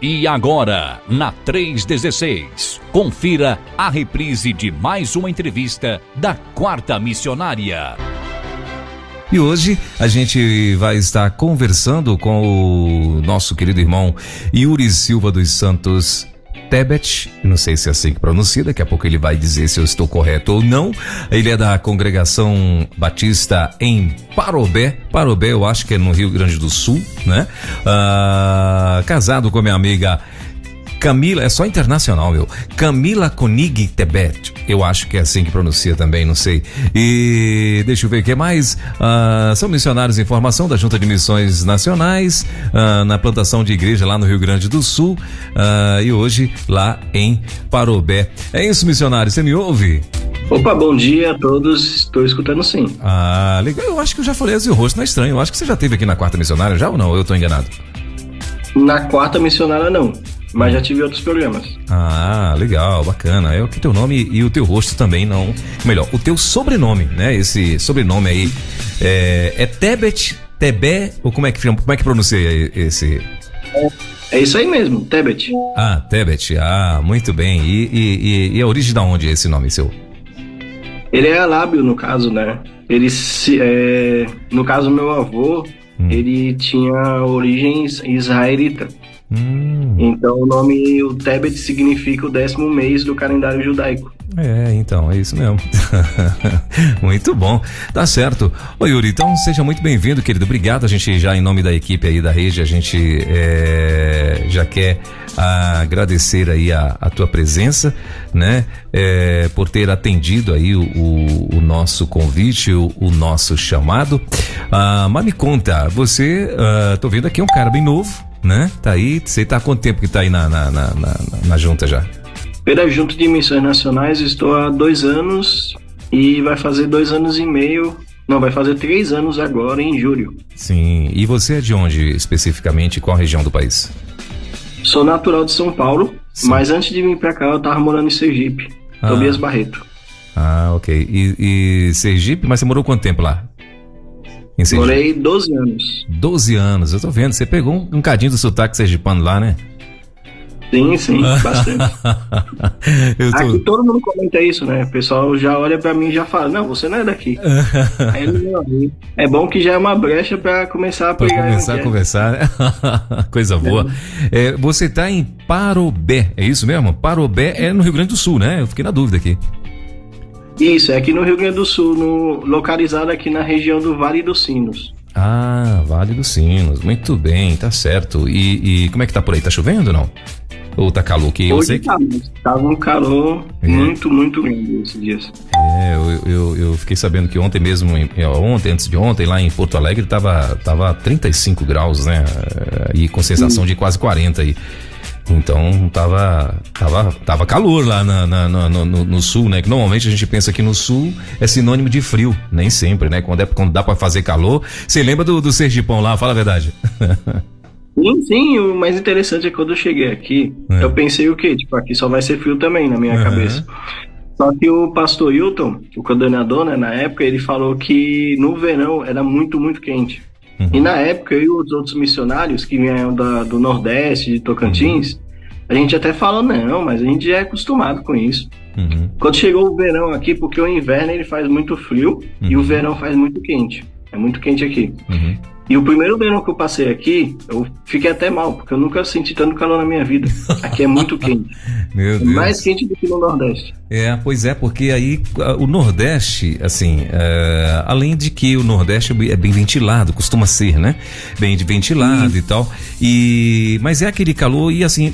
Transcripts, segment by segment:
E agora, na 316, confira a reprise de mais uma entrevista da Quarta Missionária. E hoje a gente vai estar conversando com o nosso querido irmão Yuri Silva dos Santos Tebet, não sei se é assim que pronuncia, daqui a pouco ele vai dizer se eu estou correto ou não. Ele é da Congregação Batista em Parobé. Parobé, eu acho que é no Rio Grande do Sul, né? Casado com a minha amiga Camila, é só internacional, meu. Camila Konig Tebet, eu acho que é assim que pronuncia também, não sei. E deixa eu ver o que mais. São missionários em formação da Junta de Missões Nacionais, na plantação de igreja lá no Rio Grande do Sul, e hoje lá em Parobé. É isso, missionário, você me ouve? Opa, bom dia a todos, estou escutando sim. Legal, eu acho que eu já falei assim, o rosto não é estranho, eu acho que você já esteve aqui na Quarta Missionária já ou não? Eu tô enganado? Na Quarta Missionária não, mas já tive outros programas. Legal, bacana. É o que teu nome e o teu rosto também não. Melhor, o teu sobrenome, né? Esse sobrenome aí é Tebet, Tebé, ou como é que pronuncia esse? É isso aí mesmo, Tebet. Tebet, muito bem. E a origem da onde é esse nome seu? Ele é arábio, no caso, né? No caso, meu avô, ele tinha origens israelita. Então o nome, o Tebet, significa o 10º mês do calendário judaico. Então, é isso mesmo. Muito bom, tá certo. Ô Yuri, então seja muito bem-vindo, querido. Obrigado, a gente já em nome da equipe aí da rede, a gente já quer agradecer aí a tua presença, né? Por ter atendido aí o nosso convite, o nosso chamado. Mas me conta, você, tô vendo aqui um cara bem novo, né? Tá aí, você tá há quanto tempo que tá aí na junta já? Pela Junta de Missões Nacionais estou há 2 anos e vai fazer 2 anos e meio, não, vai fazer 3 anos agora em julho. Sim, e você é de onde especificamente, qual região do país? Sou natural de São Paulo, mas antes de vir pra cá eu tava morando em Sergipe, Tobias Barreto. Ok, e Sergipe, mas você morou quanto tempo lá? Morei 12 anos. 12 anos, eu tô vendo, você pegou um cadinho do sotaque sergipano lá, né? Sim, bastante. Aqui todo mundo comenta isso, né? O pessoal já olha pra mim e já fala, não, você não é daqui. Aí, é bom que já é uma brecha pra começar a pegar. Pra começar a conversar, né? Coisa boa. Você tá em Parobé, é isso mesmo? Parobé é no Rio Grande do Sul, né? Eu fiquei na dúvida aqui. Isso, é aqui no Rio Grande do Sul, localizado aqui na região do Vale dos Sinos. Vale dos Sinos, muito bem, tá certo. E como é que tá por aí? Tá chovendo ou não? Ou tá calor? Que eu sei que tava um calor muito, muito grande esses dias. Eu fiquei sabendo que ontem mesmo, antes de ontem, lá em Porto Alegre, tava 35 graus, né? E com sensação de quase 40 aí. Então tava calor lá no sul, né? Que normalmente a gente pensa que no sul é sinônimo de frio, nem sempre, né? Quando dá pra fazer calor. Você lembra do Sergipão lá? Fala a verdade. Sim, o mais interessante é que quando eu cheguei aqui, eu pensei o quê? Tipo, aqui só vai ser frio também na minha cabeça. Só que o pastor Hilton, o coordenador, né, na época, ele falou que no verão era muito, muito quente. E na época, eu e os outros missionários que vieram do Nordeste, de Tocantins, a gente até falou, não, mas a gente já é acostumado com isso. Quando chegou o verão aqui, porque o inverno ele faz muito frio e o verão faz muito quente. É muito quente aqui. E o primeiro verão que eu passei aqui, eu fiquei até mal, porque eu nunca senti tanto calor na minha vida. Aqui é muito quente. Meu Deus. Mais quente do que no Nordeste. Pois é, porque aí o Nordeste, assim, além de que o Nordeste é bem ventilado, costuma ser, né? Bem ventilado e tal. Mas é aquele calor e assim,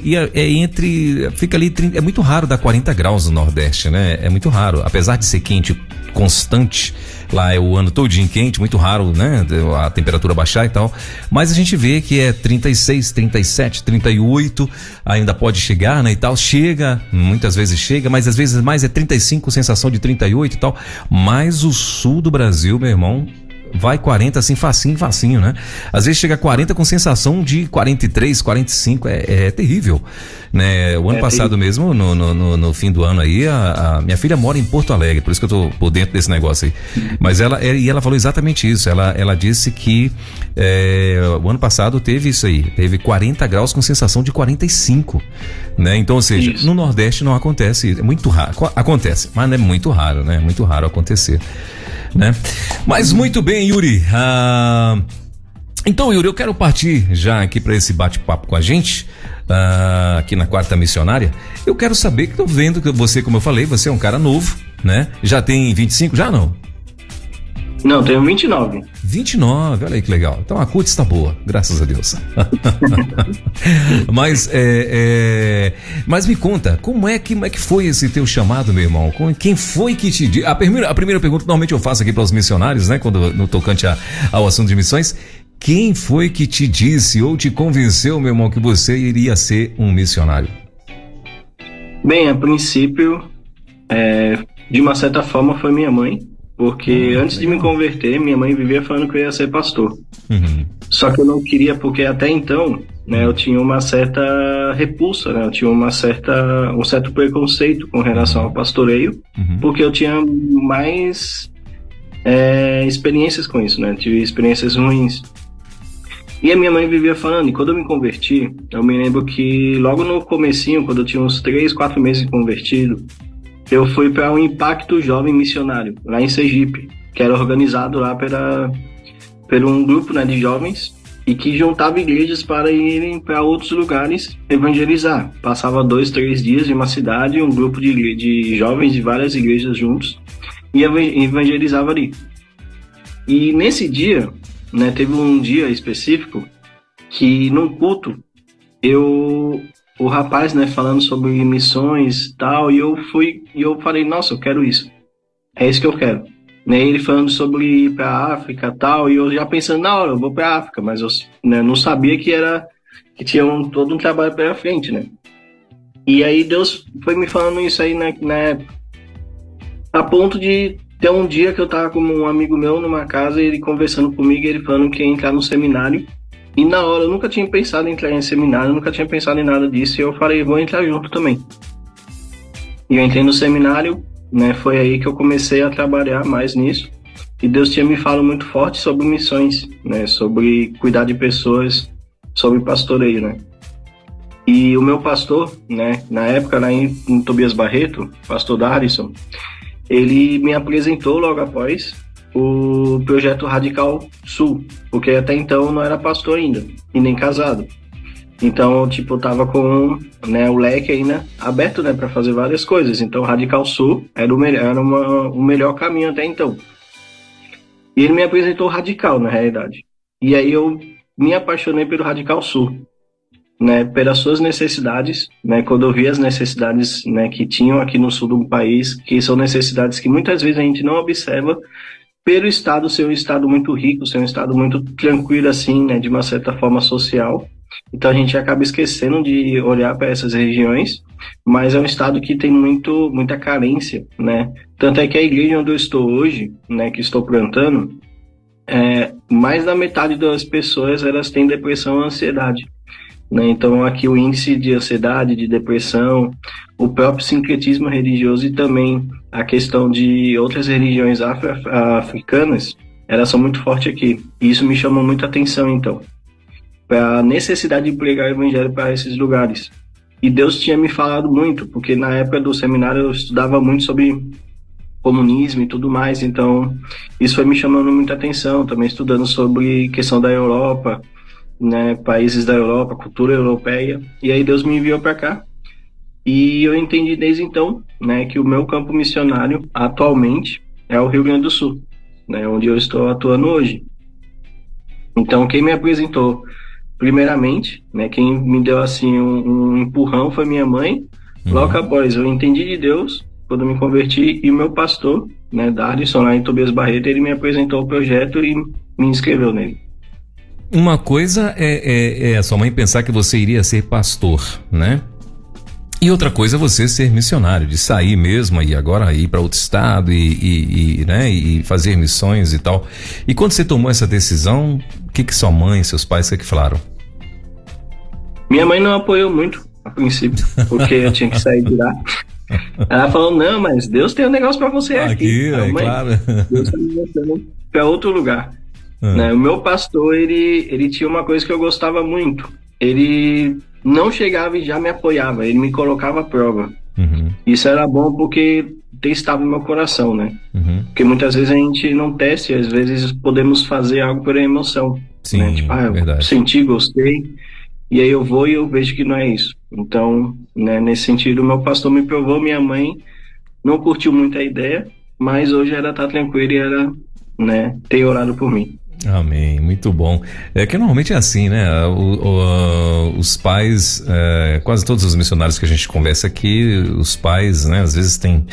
fica ali, é muito raro dar 40 graus no Nordeste, né? É muito raro, apesar de ser quente constante. Lá é o ano todinho quente, muito raro, né? A temperatura baixar e tal. Mas a gente vê que é 36, 37, 38, ainda pode chegar, né? E tal. Chega, muitas vezes chega, mas às vezes mais é 35, sensação de 38 e tal. Mas o sul do Brasil, meu irmão, vai 40 assim, facinho, né? Às vezes chega a 40 com sensação de 43, 45, é terrível, né? O ano passado mesmo, no fim do ano aí, a minha filha mora em Porto Alegre, por isso que eu tô por dentro desse negócio aí. Mas ela falou exatamente isso, ela disse que o ano passado teve isso aí, teve 40 graus com sensação de 45, né? Então, ou seja, no Nordeste não acontece, é muito raro, acontece, mas é muito raro, né? Muito raro acontecer, né? Mas muito bem, Yuri. Então, Yuri, eu quero partir já aqui para esse bate-papo com a gente, aqui na Quarta Missionária. Eu quero saber, que tô vendo que você, como eu falei, você é um cara novo, né? Já tem 25? Já não? Não, tenho 29. 29, olha aí que legal. Então a CUT está boa, graças a Deus. Mas me conta, como é que foi esse teu chamado, meu irmão? Quem foi que te disse? A primeira pergunta que normalmente eu faço aqui para os missionários, né? Quando no tocante ao assunto de missões. Quem foi que te disse ou te convenceu, meu irmão, que você iria ser um missionário? Bem, a princípio, de uma certa forma, foi minha mãe. Porque antes de me converter, minha mãe vivia falando que eu ia ser pastor. Uhum. Só que eu não queria, porque até então, né, eu tinha uma certa repulsa, né? Eu tinha um certo preconceito com relação ao pastoreio, porque eu tinha mais experiências com isso, né? Tive experiências ruins. E a minha mãe vivia falando, e quando eu me converti, eu me lembro que logo no comecinho, quando eu tinha uns 3, 4 meses de convertido, eu fui para um Impacto Jovem Missionário, lá em Sergipe, que era organizado lá por um grupo, né, de jovens, e que juntava igrejas para irem para outros lugares evangelizar. Passava 2, 3 dias em uma cidade, um grupo de jovens de várias igrejas juntos, e evangelizava ali. E nesse dia, né, teve um dia específico que, num culto, o rapaz, né, falando sobre missões e tal, e eu falei, nossa, eu quero isso. É isso que eu quero. Né, ele falando sobre ir pra África e tal, e eu já pensando, na hora, eu vou pra África, mas eu, né, não sabia que tinha todo um trabalho pela frente, né. E aí Deus foi me falando isso aí na época. A ponto de ter um dia que eu tava com um amigo meu numa casa, ele conversando comigo, ele falando que ia entrar no seminário. E na hora eu nunca tinha pensado em entrar em seminário, nunca tinha pensado em nada disso, e eu falei, vou entrar junto também. E eu entrei no seminário, né, foi aí que eu comecei a trabalhar mais nisso, e Deus tinha me falado muito forte sobre missões, né, sobre cuidar de pessoas, sobre pastoreio, né. E o meu pastor, né, na época lá em Tobias Barreto, pastor Darlison, ele me apresentou logo após o projeto Radical Sul, porque até então eu não era pastor ainda, e nem casado. Então, tipo, eu tava com, né, o leque ainda aberto, né, para fazer várias coisas. Então, Radical Sul era o melhor caminho até então. E ele me apresentou o Radical, na realidade. E aí eu me apaixonei pelo Radical Sul, né, pelas suas necessidades, né, quando eu vi as necessidades, né, que tinham aqui no sul do país, que são necessidades que muitas vezes a gente não observa, pelo estado ser um estado muito rico, ser um estado muito tranquilo assim, né, de uma certa forma social. Então a gente acaba esquecendo de olhar para essas regiões, mas é um estado que tem muita carência, né? Tanto é que a igreja onde eu estou hoje, né, que estou plantando, mais da metade das pessoas elas têm depressão e ansiedade. Né? Então aqui o índice de ansiedade, de depressão, o próprio sincretismo religioso e também a questão de outras religiões africanas, elas são muito fortes aqui. E isso me chamou muita atenção, então, para a necessidade de pregar o evangelho para esses lugares. E Deus tinha me falado muito, porque na época do seminário eu estudava muito sobre comunismo e tudo mais, então isso foi me chamando muita atenção, também estudando sobre questão da Europa, né, países da Europa, cultura europeia, e aí Deus me enviou para cá, e eu entendi desde então, né, que o meu campo missionário atualmente é o Rio Grande do Sul, né, onde eu estou atuando hoje. Então quem me apresentou primeiramente, né, quem me deu assim um empurrão foi minha mãe. Logo após eu entendi de Deus quando eu me converti, e o meu pastor, né, Darlison, lá em Tobias Barreto, ele me apresentou o projeto e me inscreveu nele. Uma coisa é a sua mãe pensar que você iria ser pastor, né? E outra coisa é você ser missionário, de sair mesmo e agora ir para outro estado né, e fazer missões e tal. E quando você tomou essa decisão, o que sua mãe, seus pais, que falaram? Minha mãe não apoiou muito a princípio, porque eu tinha que sair de lá. Ela falou, não, mas Deus tem um negócio para você aqui. Aqui, mãe, claro. Deus está me levando para outro lugar. Né? O meu pastor, ele tinha uma coisa que eu gostava muito. Ele não chegava e já me apoiava, ele me colocava à prova. Isso era bom porque testava o meu coração, né? Porque muitas vezes a gente não testa e às vezes podemos fazer algo por emoção. Sim, né? Tipo, eu senti, gostei, e aí eu vou e eu vejo que não é isso. Então, né, nesse sentido, o meu pastor me provou, minha mãe não curtiu muito a ideia, mas hoje ela tá tranquila e ela, né, tem orado por mim. Amém, muito bom. É que normalmente é assim, né? Os pais, quase todos os missionários que a gente conversa aqui, os pais, né, às vezes tem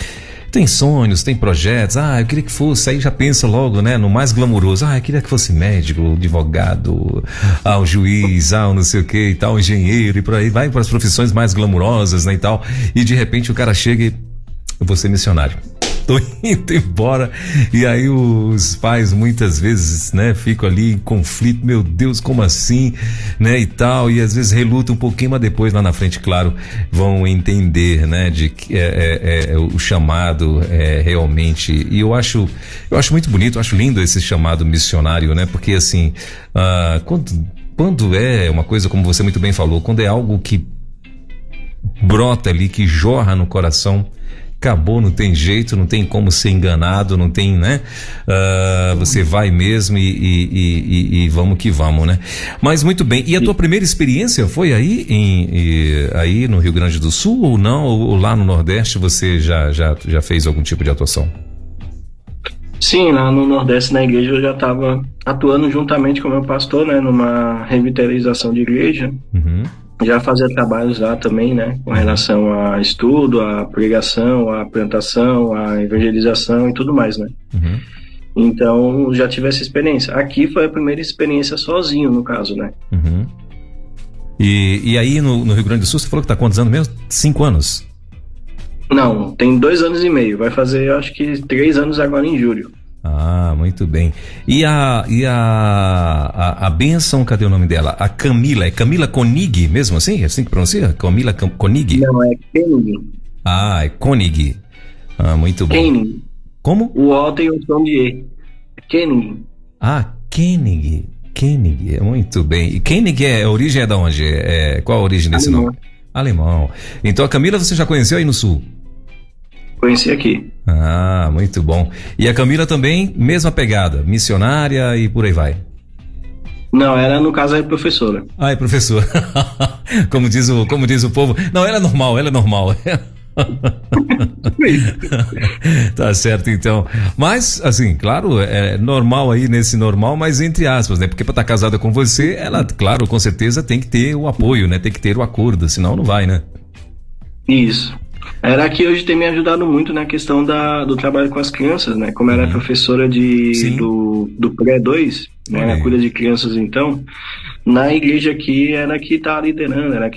sonhos, tem projetos. Eu queria que fosse, aí já pensa logo, né, no mais glamuroso. Eu queria que fosse médico, advogado, o juiz, o não sei o que e tal, engenheiro, e por aí vai para as profissões mais glamurosas, né, e tal. E de repente o cara chega e eu vou ser missionário. Tô indo embora. E aí os pais muitas vezes, né, ficam ali em conflito, meu Deus, como assim, né, e tal, e às vezes relutam um pouquinho, mas depois lá na frente, claro, vão entender, né, de que o chamado realmente, e eu acho muito bonito, eu acho lindo esse chamado missionário, né, porque assim, quando é uma coisa, como você muito bem falou, quando é algo que brota ali, que jorra no coração, acabou, não tem jeito, não tem como ser enganado, não tem, né? Você vai mesmo e vamos que vamos, né? Mas muito bem. E a tua primeira experiência foi aí no Rio Grande do Sul ou não? Ou lá no Nordeste você já fez algum tipo de atuação? Sim, lá no Nordeste, na igreja, eu já estava atuando juntamente com o meu pastor, né? Numa revitalização de igreja. Já fazia trabalhos lá também, né, com relação a estudo, a pregação, a plantação, a evangelização e tudo mais, né. Então, já tive essa experiência. Aqui foi a primeira experiência sozinho, no caso, né. E aí no Rio Grande do Sul, você falou que tá quantos anos mesmo? 5 anos? Não, tem 2 anos e meio. Vai fazer, eu acho que 3 anos agora em julho. Muito bem. E a bênção, cadê o nome dela? A Camila, é Camila Koenig mesmo assim? É assim que pronuncia? Camila Koenig? Não, é Koenig. É Koenig. Muito bom. Koenig. Como? O O tem o som de E. Koenig. Koenig. Koenig, muito bem. E Koenig a origem é da onde? Qual a origem desse nome? Alemão. Então a Camila você já conheceu aí no Sul? Conheci aqui. Muito bom. E a Camila também, mesma pegada, missionária e por aí vai? Não, ela no caso é professora. É professora. como diz o povo. Não, ela é normal. Tá certo, então. Mas, assim, claro, é normal aí nesse normal, mas entre aspas, né? Porque pra estar casada com você, ela, claro, com certeza tem que ter o apoio, né? Tem que ter o acordo, senão não vai, né? Isso. Ela que hoje tem me ajudado muito na questão do trabalho com as crianças, né? Como ela é professora do pré-2, né? Ela cuida de crianças, então, na igreja aqui, ela que tá liderando, ela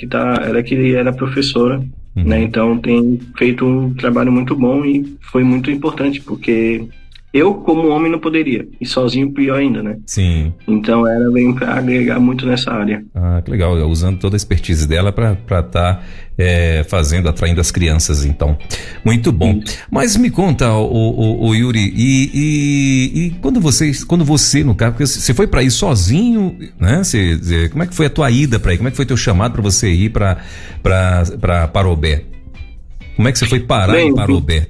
que era professora, né? Então tem feito um trabalho muito bom e foi muito importante, porque eu, como homem, não poderia, e sozinho pior ainda, né? Sim. Então ela vem para agregar muito nessa área. Que legal, usando toda a expertise dela para estar atraindo as crianças, então. Muito bom. Mas me conta, o Yuri, e quando você, no caso, porque você foi para ir sozinho, né? Como é que foi a tua ida para ir? Como é que foi teu chamado para você ir para Parobé? Como é que você foi parar em Parobé?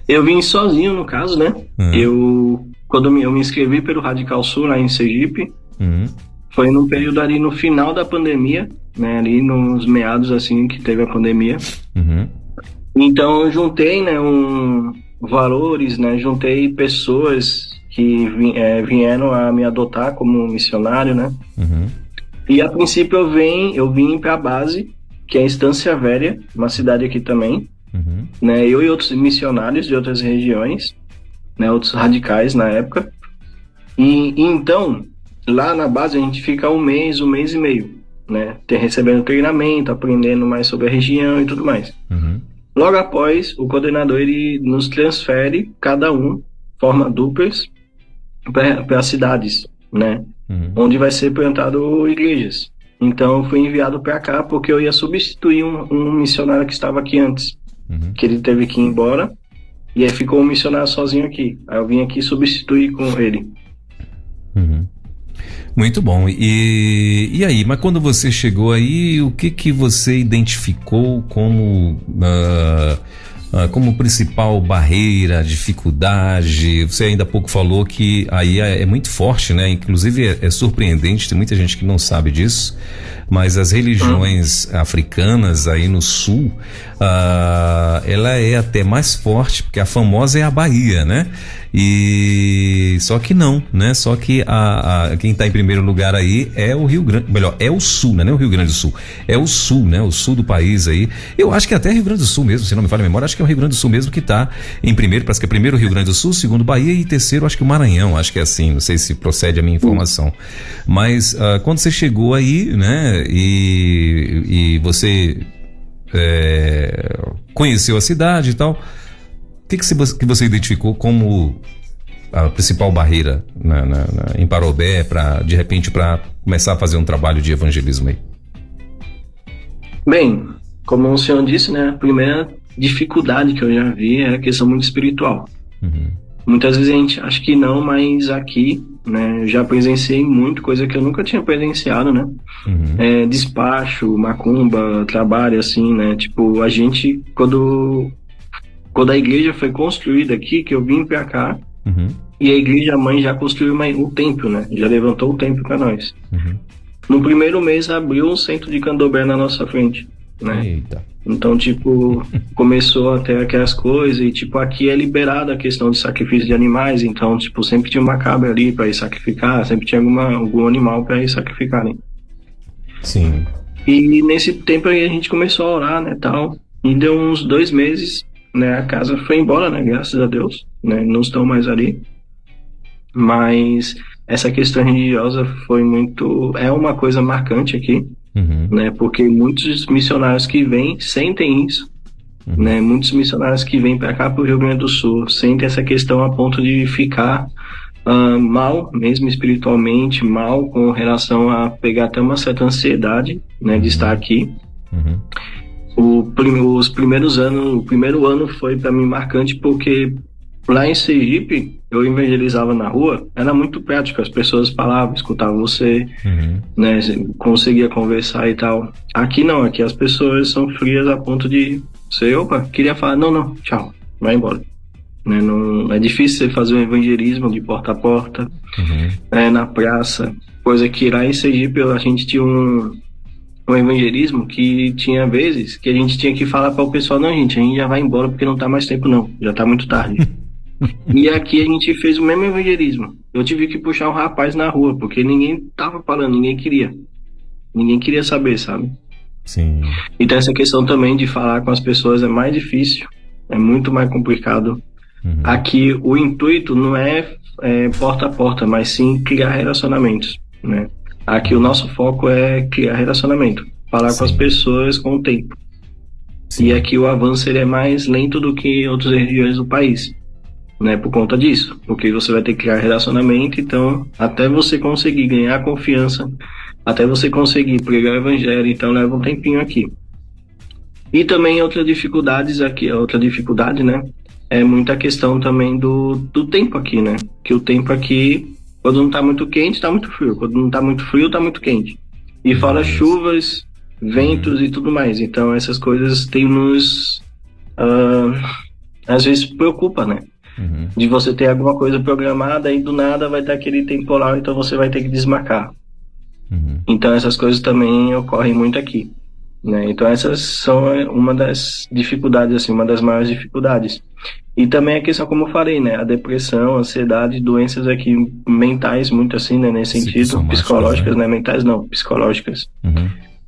Eu vim sozinho, no caso, né? Quando eu me inscrevi pelo Radical Sul, lá em Sergipe, foi num período ali no final da pandemia, né? Ali nos meados, assim, que teve a pandemia. Então, eu juntei, né, valores, né? Juntei pessoas que vieram a me adotar como missionário, né? E, a princípio, eu vim pra base, que é a Estância Velha, uma cidade aqui também. Né, eu e outros missionários de outras regiões, né, outros radicais na época, e então lá na base a gente fica um mês e meio, né, recebendo treinamento, aprendendo mais sobre a região e tudo mais. Uhum. Logo após, o coordenador ele nos transfere, cada um, forma duplas, para as cidades, né, onde vai ser plantado igrejas. Então, eu fui enviado para cá porque eu ia substituir um missionário que estava aqui antes, que ele teve que ir embora, e aí ficou um missionário sozinho aqui. Aí eu vim aqui substituir com ele. Muito bom. E aí, mas quando você chegou aí, o que você identificou como principal barreira, dificuldade? Você ainda há pouco falou que aí é muito forte, né? Inclusive é surpreendente, tem muita gente que não sabe disso, mas as religiões africanas aí no sul, ela é até mais forte, porque a famosa é a Bahia, né? E só que não, né? Só que quem está em primeiro lugar aí é o Rio Grande, melhor, é o sul, né? Não é o Rio Grande do Sul, é o sul, né? O sul do país aí. Eu acho que até Rio Grande do Sul mesmo, se não me falha a memória, acho que é o Rio Grande do Sul mesmo que está em primeiro, parece que é primeiro o Rio Grande do Sul, segundo Bahia e terceiro acho que o Maranhão, acho que é assim, não sei se procede a minha informação. Mas quando você chegou aí, né? E você conheceu a cidade e tal, o que você identificou como a principal barreira em Parobé, de repente, para começar a fazer um trabalho de evangelismo aí? Bem, como o senhor disse, né, a primeira dificuldade que eu já vi é a questão muito espiritual. Muitas vezes a gente acha que não, mas aqui, né, eu já presenciei muito coisa que eu nunca tinha presenciado, né? Despacho, macumba, trabalho, assim, né? Tipo, a gente, quando a igreja foi construída aqui, que eu vim pra cá, e a igreja mãe já construiu o templo, né? Já levantou o templo para nós. No primeiro mês abriu um centro de candomblé na nossa frente, né? Eita. Então, tipo, começou até aquelas coisas e, tipo, aqui é liberada a questão de sacrifício de animais, então, tipo, sempre tinha uma cabra ali para ir sacrificar, sempre tinha algum animal para ir sacrificar, né? Sim. E nesse tempo aí a gente começou a orar, né, tal, e deu uns 2 meses, né, a casa foi embora, né, graças a Deus, né, não estão mais ali, mas essa questão religiosa é uma coisa marcante aqui, né, porque muitos missionários que vêm sentem isso, né, muitos missionários que vêm para cá, para o Rio Grande do Sul, sentem essa questão a ponto de ficar mal, mesmo espiritualmente, mal com relação a pegar até uma certa ansiedade, né, de estar aqui. Os primeiros anos, o primeiro ano foi para mim marcante porque lá em Sergipe eu evangelizava na rua, era muito prático, as pessoas falavam, escutavam você, né, conseguia conversar e tal. Aqui não, aqui as pessoas são frias a ponto de você, queria falar, não, tchau, vai embora. Né, não, é difícil você fazer um evangelismo de porta a porta, na praça, coisa que lá em Sergipe a gente tinha um evangelismo que tinha vezes que a gente tinha que falar para o pessoal, não, gente, a gente já vai embora porque não tá mais tempo não, já tá muito tarde. E aqui a gente fez o mesmo evangelismo. Eu tive que puxar um rapaz na rua, porque ninguém tava falando, ninguém queria saber, sabe? Sim. Então essa questão também de falar com as pessoas é mais difícil, é muito mais complicado. Aqui o intuito não é porta a porta, mas sim criar relacionamentos, né? Aqui o nosso foco é criar relacionamento, falar com as pessoas com o tempo. Sim. E aqui o avanço ele é mais lento do que outras regiões do país, né? Por conta disso, porque você vai ter que criar relacionamento, então até você conseguir ganhar confiança, até você conseguir pregar o evangelho, então leva um tempinho aqui. E também outra dificuldade, né? É muita questão também do tempo aqui, né? Que o tempo aqui, quando não tá muito quente, tá muito frio. Quando não tá muito frio, tá muito quente. E fora chuvas, ventos e tudo mais. Então essas coisas tem nos... às vezes preocupa, né? De você ter alguma coisa programada e do nada vai ter aquele temporal, então você vai ter que desmarcar. Então essas coisas também ocorrem muito aqui, né? Então essas são uma das dificuldades, assim, uma das maiores dificuldades. E também a questão, como eu falei, né? A depressão, a ansiedade, doenças aqui mentais, muito assim, né? Nesse sentido, psicológicas, né? Mentais não, psicológicas.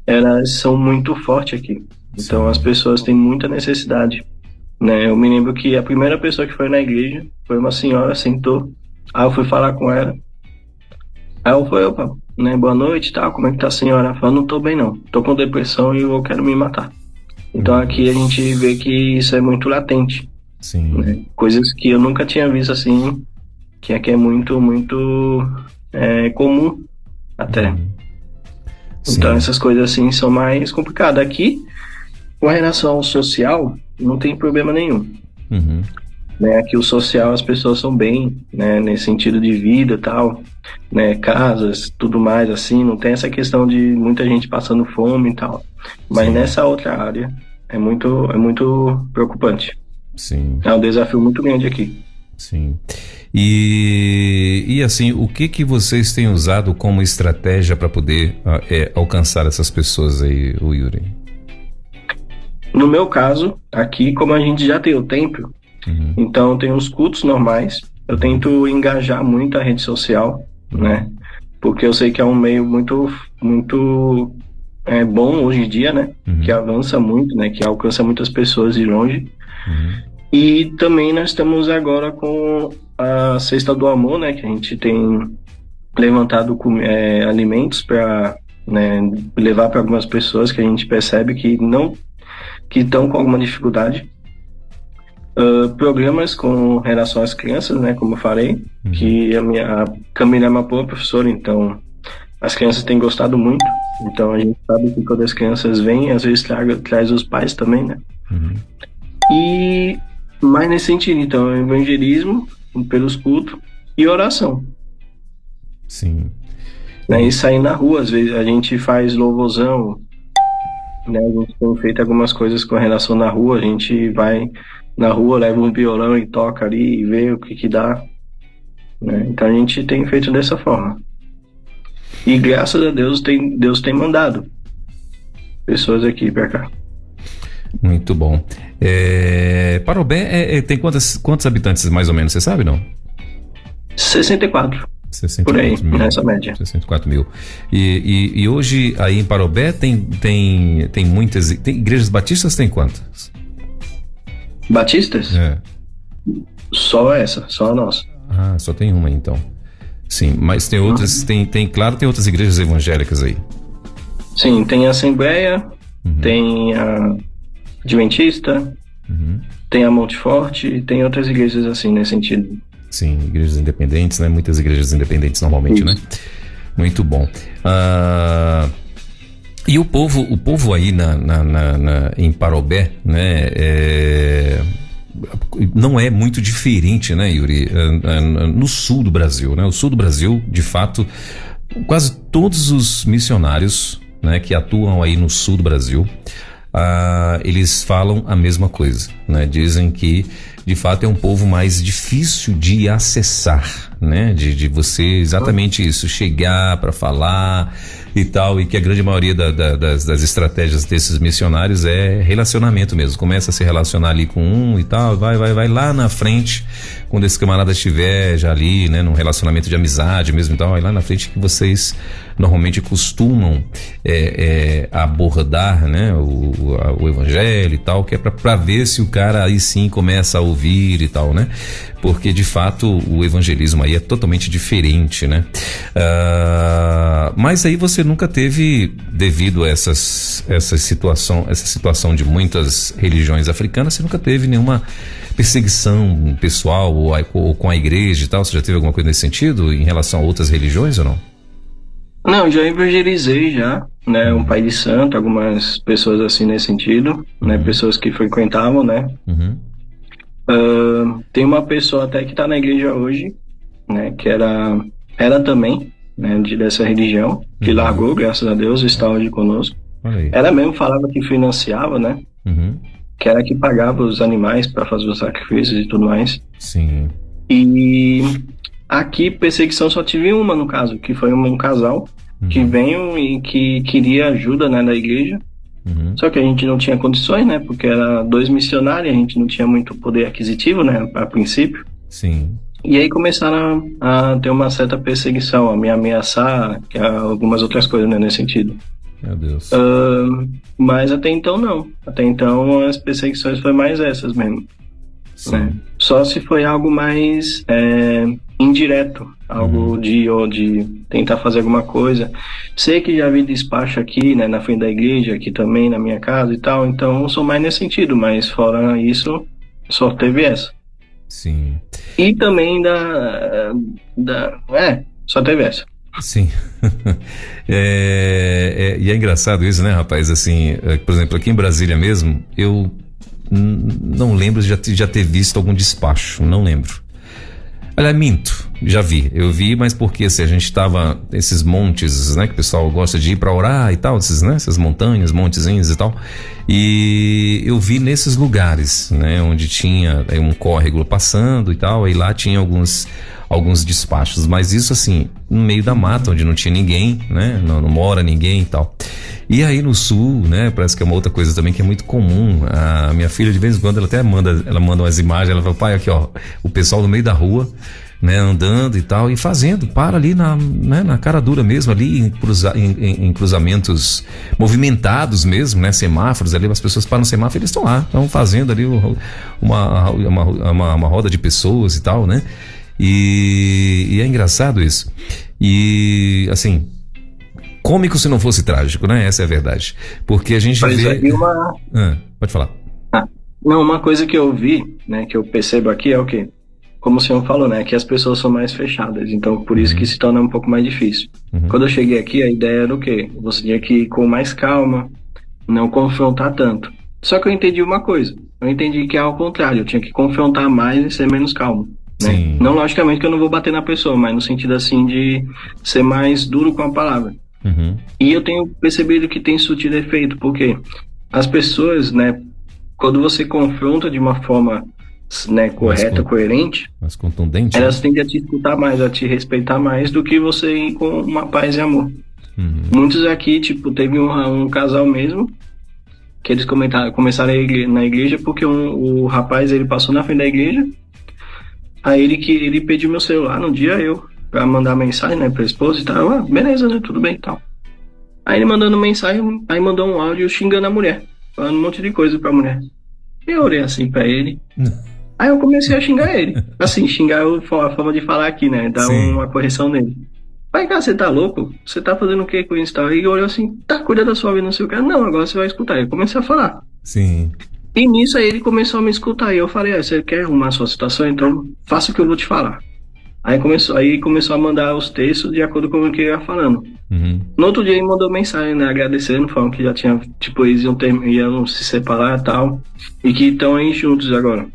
Elas são muito fortes aqui. Então as pessoas têm muita necessidade, né? Eu me lembro que a primeira pessoa que foi na igreja foi uma senhora, sentou. Aí eu fui falar com ela. Aí eu falei, né, boa noite e tal, como é que tá a senhora? Ela fala, não tô bem não, tô com depressão e eu quero me matar. Então aqui a gente vê que isso é muito latente. Sim. Né? Coisas que eu nunca tinha visto assim, que aqui é muito comum até. Então essas coisas assim são mais complicadas. Aqui, com relação ao social, não tem problema nenhum. Né? Aqui o social, as pessoas são bem, né, nesse sentido de vida e tal, né, casas, tudo mais assim, não tem essa questão de muita gente passando fome e tal. Mas nessa outra área é muito preocupante. Sim. É um desafio muito grande aqui. Sim. E assim, o que vocês têm usado como estratégia para poder alcançar essas pessoas aí, o Yuri? No meu caso, aqui, como a gente já tem o templo, então tem os cultos normais, eu tento engajar muito a rede social, né? Porque eu sei que é um meio muito bom hoje em dia, né? Que avança muito, né? Que alcança muitas pessoas de longe. E também nós estamos agora com a Cesta do Amor, né? Que a gente tem levantado alimentos para, né, levar para algumas pessoas que a gente percebe que estão com alguma dificuldade. Programas com relação às crianças, né? Como eu falei, que a Camila é uma boa professora, então as crianças têm gostado muito. Então a gente sabe que quando as crianças vêm, às vezes traz os pais também, né? E mais nesse sentido, então, evangelismo pelos cultos e oração. Sim. Né? E sair na rua, às vezes a gente faz louvorzão, né? A gente tem feito algumas coisas com relação na rua, a gente vai na rua, leva um violão e toca ali e vê o que dá. Né? Então a gente tem feito dessa forma. E graças a Deus, Deus tem mandado pessoas aqui pra cá. Muito bom. Parobé tem quantos habitantes mais ou menos, você sabe, não? 64. 64 por aí, mil, nessa média. 64 mil. E hoje aí em Parobé tem muitas. Tem igrejas batistas, tem quantas? Batistas? Só a nossa. Ah, só tem uma então. Sim, mas tem outras, tem outras igrejas evangélicas aí. Sim, tem a Assembleia, tem a Adventista, tem a Monte Forte, tem outras igrejas assim, nesse sentido. Sim, igrejas independentes, né? Muitas igrejas independentes normalmente, né? Muito bom. E o povo aí em Parobé, né? Não é muito diferente, né, Yuri? No sul do Brasil, né? O sul do Brasil, de fato, quase todos os missionários, né, que atuam aí no sul do Brasil, eles falam a mesma coisa, né? Dizem que de fato é um povo mais difícil de acessar, né? De você exatamente isso, chegar para falar e tal, e que a grande maioria das estratégias desses missionários é relacionamento mesmo. Começa a se relacionar ali com um e tal, vai lá na frente, quando esse camarada estiver já ali, né, num relacionamento de amizade mesmo e tal, vai lá na frente que vocês normalmente costumam abordar, né, o evangelho e tal, que é para ver se o cara aí sim começa a ouvir e tal, né? Porque de fato o evangelismo aí é totalmente diferente, né? Mas aí você nunca teve, devido a essa situação de muitas religiões africanas, você nunca teve nenhuma perseguição pessoal ou com a igreja e tal? Você já teve alguma coisa nesse sentido em relação a outras religiões ou não? Não, já evangelizei já, né, um pai de santo, algumas pessoas assim nesse sentido, né, pessoas que frequentavam, né. Tem uma pessoa até que está na igreja hoje, né, que era também, né, dessa religião, que largou, graças a Deus, está hoje conosco. Ela mesmo falava que financiava, né, que era que pagava os animais para fazer os sacrifícios e tudo mais. Sim. E aqui, perseguição só tive uma, no caso, que foi um casal que veio e que queria ajuda, né, da igreja. Só que a gente não tinha condições, né, porque era 2 missionários, a gente não tinha muito poder aquisitivo, né, a princípio. Sim. E aí começaram a ter uma certa perseguição, a me ameaçar, algumas outras coisas, né, nesse sentido. Meu Deus. Mas até então não. Até então as perseguições foram mais essas mesmo. Né? Só se foi algo mais indireto, algo de tentar fazer alguma coisa. Sei que já vi despacho aqui, né, na frente da igreja, aqui também, na minha casa e tal, então sou mais nesse sentido, mas fora isso, só teve essa. Sim. E também só teve essa. Sim. E é engraçado isso, né, rapaz? Assim, por exemplo, aqui em Brasília mesmo, eu não lembro de já ter visto algum despacho, não lembro. Aliás, minto, já vi. Eu vi, mas porque assim, a gente tava esses montes, né, que o pessoal gosta de ir pra orar e tal, essas montanhas, montezinhos e tal. E eu vi nesses lugares, né, onde tinha um córrego passando e tal, aí lá tinha alguns despachos, mas isso assim, no meio da mata, onde não tinha ninguém, né, não mora ninguém e tal. E aí no sul, né, parece que é uma outra coisa também que é muito comum. A minha filha, de vez em quando, ela até manda umas imagens, ela fala, pai, aqui ó, o pessoal no meio da rua, né, andando e tal, e fazendo, para ali na cara dura mesmo, ali em cruzamentos movimentados mesmo, né, semáforos ali, as pessoas param no semáforo, eles estão lá, estão fazendo ali uma roda de pessoas e tal, né, e é engraçado isso. E, assim, cômico se não fosse trágico, né? Essa é a verdade. Porque a gente vê... pode falar. Não, uma coisa que eu vi, né, que eu percebo aqui é o quê? Como o senhor falou, né, que as pessoas são mais fechadas, então por isso que se torna um pouco mais difícil. Quando eu cheguei aqui, a ideia era o quê? Você tinha que ir com mais calma, não confrontar tanto. Só que eu entendi uma coisa, eu entendi que é ao contrário, eu tinha que confrontar mais e ser menos calmo. Né? Não, logicamente que eu não vou bater na pessoa, mas no sentido assim de ser mais duro com a palavra. E eu tenho percebido que tem surtido efeito, porque as pessoas, né, quando você confronta de uma forma, né, correta, coerente, mais contundente, elas tendem a te escutar mais, a te respeitar mais do que você ir com uma paz e amor. Muitos aqui, tipo, teve um casal mesmo que eles começaram na igreja porque o rapaz, ele passou na frente da igreja, aí ele pediu meu celular no dia pra mandar mensagem, né, pra esposa e tal. Beleza, né, tudo bem e tal. Aí ele mandando mensagem, aí mandou um áudio xingando a mulher, falando um monte de coisa pra mulher. Eu olhei assim pra ele, aí eu comecei a xingar ele. Assim, xingar a forma de falar aqui, né, dar uma correção nele. Vai cá, você tá louco? Você tá fazendo o que com isso e tal? E olhou assim, tá, cuida da sua vida, não sei o que. Não, agora você vai escutar. Eu comecei a falar. Sim. E nisso aí ele começou a me escutar. E eu falei, você quer arrumar a sua situação? Então faça o que eu vou te falar. Aí começou a mandar os textos de acordo com o que eu ia falando. No outro dia ele mandou mensagem, né, agradecendo, falando que já tinha, tipo, eles iam se separar e tal. E que estão aí juntos agora.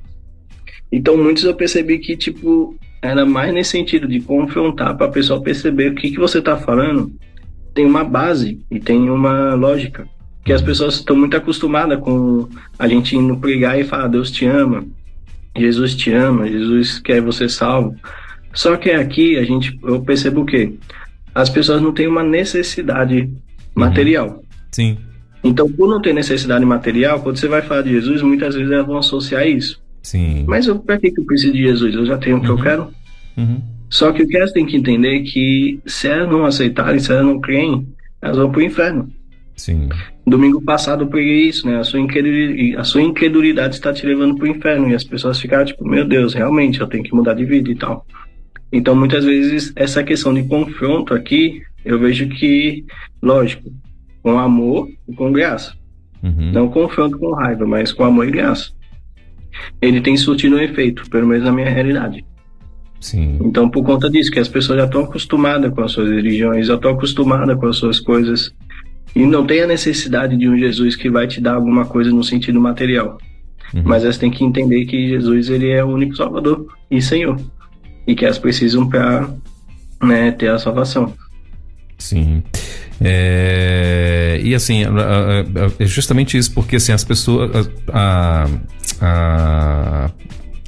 Então muitos eu percebi que, tipo, era mais nesse sentido de confrontar para a pessoa perceber o que você tá falando tem uma base e tem uma lógica. Que as pessoas estão muito acostumadas com a gente indo pregar e falar, Deus te ama, Jesus quer você salvo. Só que aqui eu percebo o quê? As pessoas não têm uma necessidade material. Sim. Então, por não ter necessidade material, quando você vai falar de Jesus, muitas vezes elas vão associar isso. Sim. Mas pra que eu preciso de Jesus? Eu já tenho o que eu quero. Só que o que elas têm que entender é que se elas não aceitarem, se elas não creem, elas vão pro inferno. Sim. Domingo passado eu preguei isso, né? A sua incredulidade está te levando pro inferno. E as pessoas ficaram tipo, meu Deus, realmente, eu tenho que mudar de vida e tal. Então, muitas vezes, essa questão de confronto aqui, eu vejo que, lógico, com amor e com graça. Não confronto com raiva, mas com amor e graça. Ele tem surtido um efeito, pelo menos na minha realidade. Sim. Então, por conta disso, que as pessoas já estão acostumadas com as suas religiões, já estão acostumadas com as suas coisas, e não tem a necessidade de um Jesus que vai te dar alguma coisa no sentido material. Mas elas têm que entender que Jesus, ele é o único Salvador e Senhor. E que elas precisam para, né, ter a salvação. Sim. E assim, é justamente isso, porque assim, as pessoas, a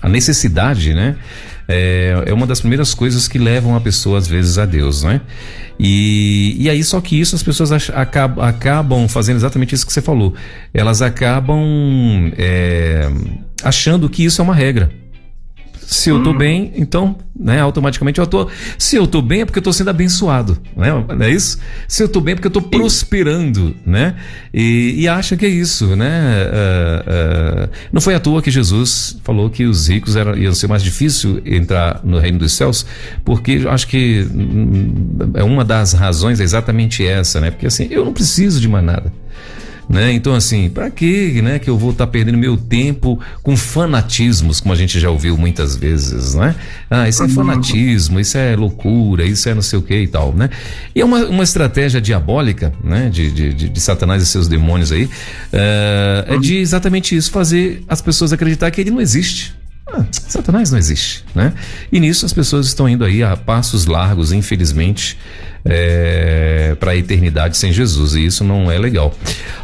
necessidade, né, é uma das primeiras coisas que levam a pessoa às vezes a Deus, né? E aí, só que isso as pessoas acabam fazendo exatamente isso que você falou. Elas acabam achando que isso é uma regra, Se eu tô bem, então, né, automaticamente eu tô. Se eu tô bem é porque eu tô sendo abençoado, né? Não é isso? Se eu tô bem é porque eu tô prosperando, né? E acha que é isso, né? Não foi à toa que Jesus falou que os ricos iam ser mais difícil entrar no reino dos céus, porque eu acho que é uma das razões é exatamente essa, né? Porque assim, eu não preciso de mais nada. Né? Então assim, para que, né, que eu vou estar perdendo meu tempo com fanatismos, como a gente já ouviu muitas vezes, né? Isso é fanatismo, isso é loucura, isso é não sei o que e tal, né? E é uma estratégia diabólica, né, de Satanás e seus demônios aí, é de exatamente isso, fazer as pessoas acreditar que ele não existe. Satanás não existe, né? E nisso as pessoas estão indo aí a passos largos, infelizmente, para a eternidade sem Jesus, e isso não é legal.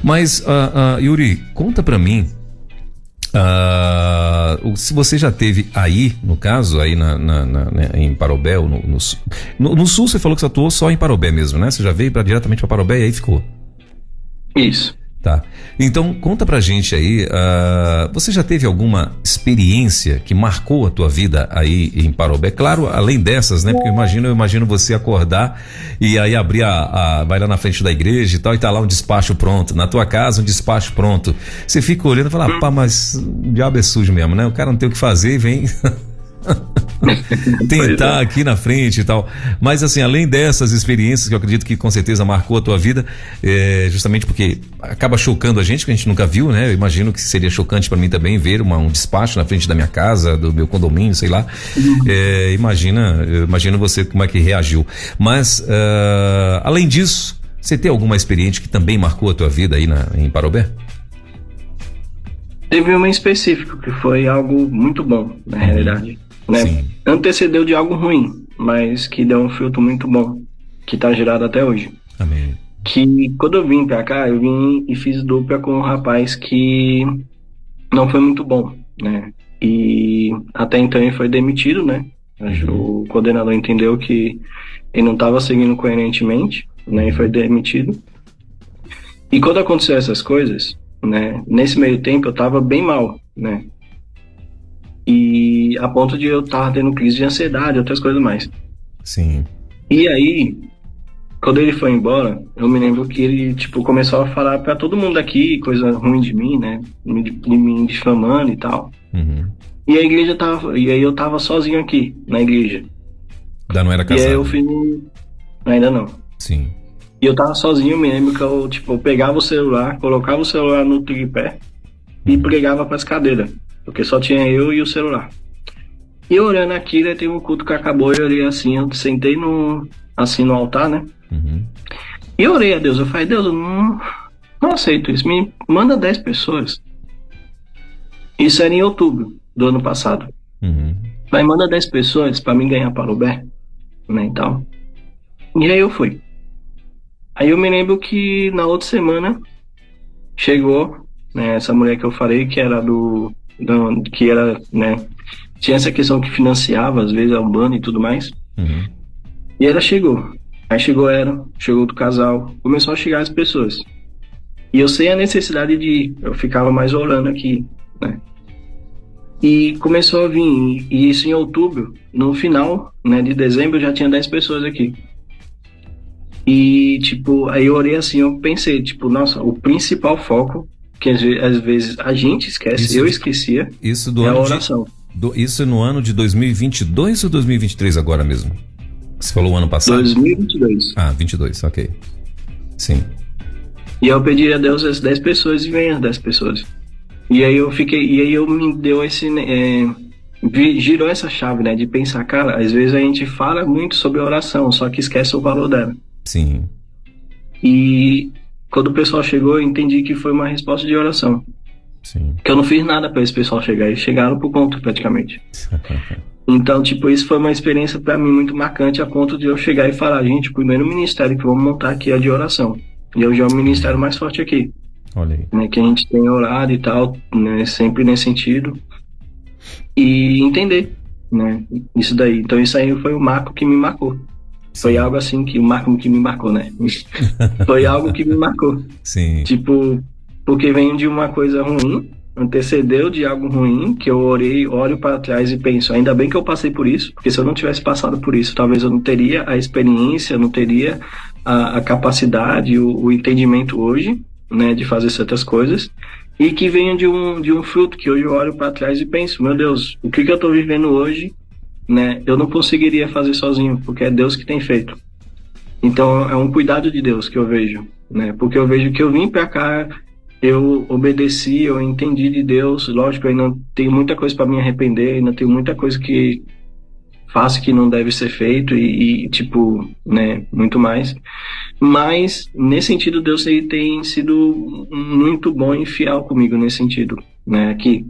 Mas, Yuri, conta pra mim, se você já teve aí, no caso, aí em Parobé, no sul você falou que você atuou só em Parobé mesmo, né? Você já veio diretamente para Parobé e aí ficou. Isso. Tá. Então, conta pra gente aí, você já teve alguma experiência que marcou a tua vida aí em Parobé? Claro, além dessas, né? Porque eu imagino você acordar e aí abrir vai lá na frente da igreja e tal, e tá lá um despacho pronto. Na tua casa, um despacho pronto. Você fica olhando e fala, pá, mas o diabo é sujo mesmo, né? O cara não tem o que fazer e vem... tentar aqui na frente e tal. Mas assim, além dessas experiências que eu acredito que com certeza marcou a tua vida, justamente porque acaba chocando a gente, que a gente nunca viu, né? Eu imagino que seria chocante para mim também ver um despacho na frente da minha casa, do meu condomínio, sei lá. Imagina você como é que reagiu. Mas além disso, você tem alguma experiência que também marcou a tua vida aí em Parobé? Teve uma em específico que foi algo muito bom, na realidade, né? Sim. Antecedeu de algo ruim, mas que deu um fruto muito bom, que tá gerado até hoje. Amém. Que quando eu vim pra cá, eu vim e fiz dupla com um rapaz que não foi muito bom, né? E até então ele foi demitido, né? O coordenador entendeu que ele não estava seguindo coerentemente, né? E foi demitido. E quando aconteceu essas coisas, né, nesse meio tempo eu tava bem mal, né, e a ponto de eu estar tendo crise de ansiedade, outras coisas mais. Sim. E aí, quando ele foi embora, eu me lembro que ele, tipo, começou a falar pra todo mundo aqui coisa ruim de mim, né, me difamando e tal. E a igreja e aí eu tava sozinho aqui, na igreja. Ainda não era casado? E aí eu fui, ainda não. Sim. E eu tava sozinho, me lembro que eu pegava o celular, colocava o celular no tripé e pregava pras cadeiras, porque só tinha eu e o celular. E eu olhando aquilo, tem um culto que acabou, eu olhei assim, eu sentei no altar, né? E eu orei a Deus, eu falei, Deus, eu não aceito isso, me manda 10 pessoas. Isso era em outubro do ano passado. Vai, manda 10 pessoas pra mim ganhar Parobé, né, e tal. E aí eu fui. Aí eu me lembro que na outra semana chegou, né, essa mulher que eu falei que era que era, né, tinha essa questão que financiava às vezes a Umbanda e tudo mais. E ela chegou. Aí chegou do casal, começou a chegar as pessoas. E eu sei a necessidade de ir, eu ficava mais orando aqui, né. E começou a vir, e isso em outubro, no final, né, de dezembro já tinha 10 pessoas aqui. E, tipo, aí eu orei assim, eu pensei, tipo, nossa, o principal foco, que às vezes a gente esquece, eu esquecia, isso do é a ano oração. Isso no ano de 2022 ou 2023 agora mesmo? Você falou o ano passado? 2022. 22, ok. Sim. E eu pedi a Deus as 10 pessoas e vem as 10 pessoas. E aí eu me deu esse... girou essa chave, né, de pensar, cara, às vezes a gente fala muito sobre a oração, só que esquece o valor dela. Sim. E quando o pessoal chegou, eu entendi que foi uma resposta de oração. Sim. Que eu não fiz nada para esse pessoal chegar, eles chegaram por conta praticamente. Então, tipo, isso foi uma experiência para mim muito marcante, a ponto de eu chegar e falar, gente, o primeiro ministério que vamos montar aqui é de oração. E hoje é o ministério mais forte aqui. Olha aí. Né, que a gente tem orado e tal, né, sempre nesse sentido. E entender, né, isso daí. Então isso aí foi o marco que me marcou. Foi algo assim que o marco que me marcou, né? Foi algo que me marcou. Sim. Tipo, porque vem de uma coisa ruim, antecedeu de algo ruim, que eu olho para trás e penso, ainda bem que eu passei por isso, porque se eu não tivesse passado por isso, talvez eu não teria a experiência, não teria a capacidade, o entendimento hoje, né, de fazer certas coisas, e que venha de um fruto que hoje eu olho para trás e penso, meu Deus, o que eu estou vivendo hoje, né, eu não conseguiria fazer sozinho, porque é Deus que tem feito. Então é um cuidado de Deus que eu vejo, né, porque eu vejo que eu vim para cá, eu obedeci, eu entendi de Deus, lógico, eu ainda tenho muita coisa para me arrepender, ainda tenho muita coisa que faço que não deve ser feito tipo, né, muito mais. Mas, nesse sentido, Deus tem sido muito bom e fiel comigo nesse sentido, né, que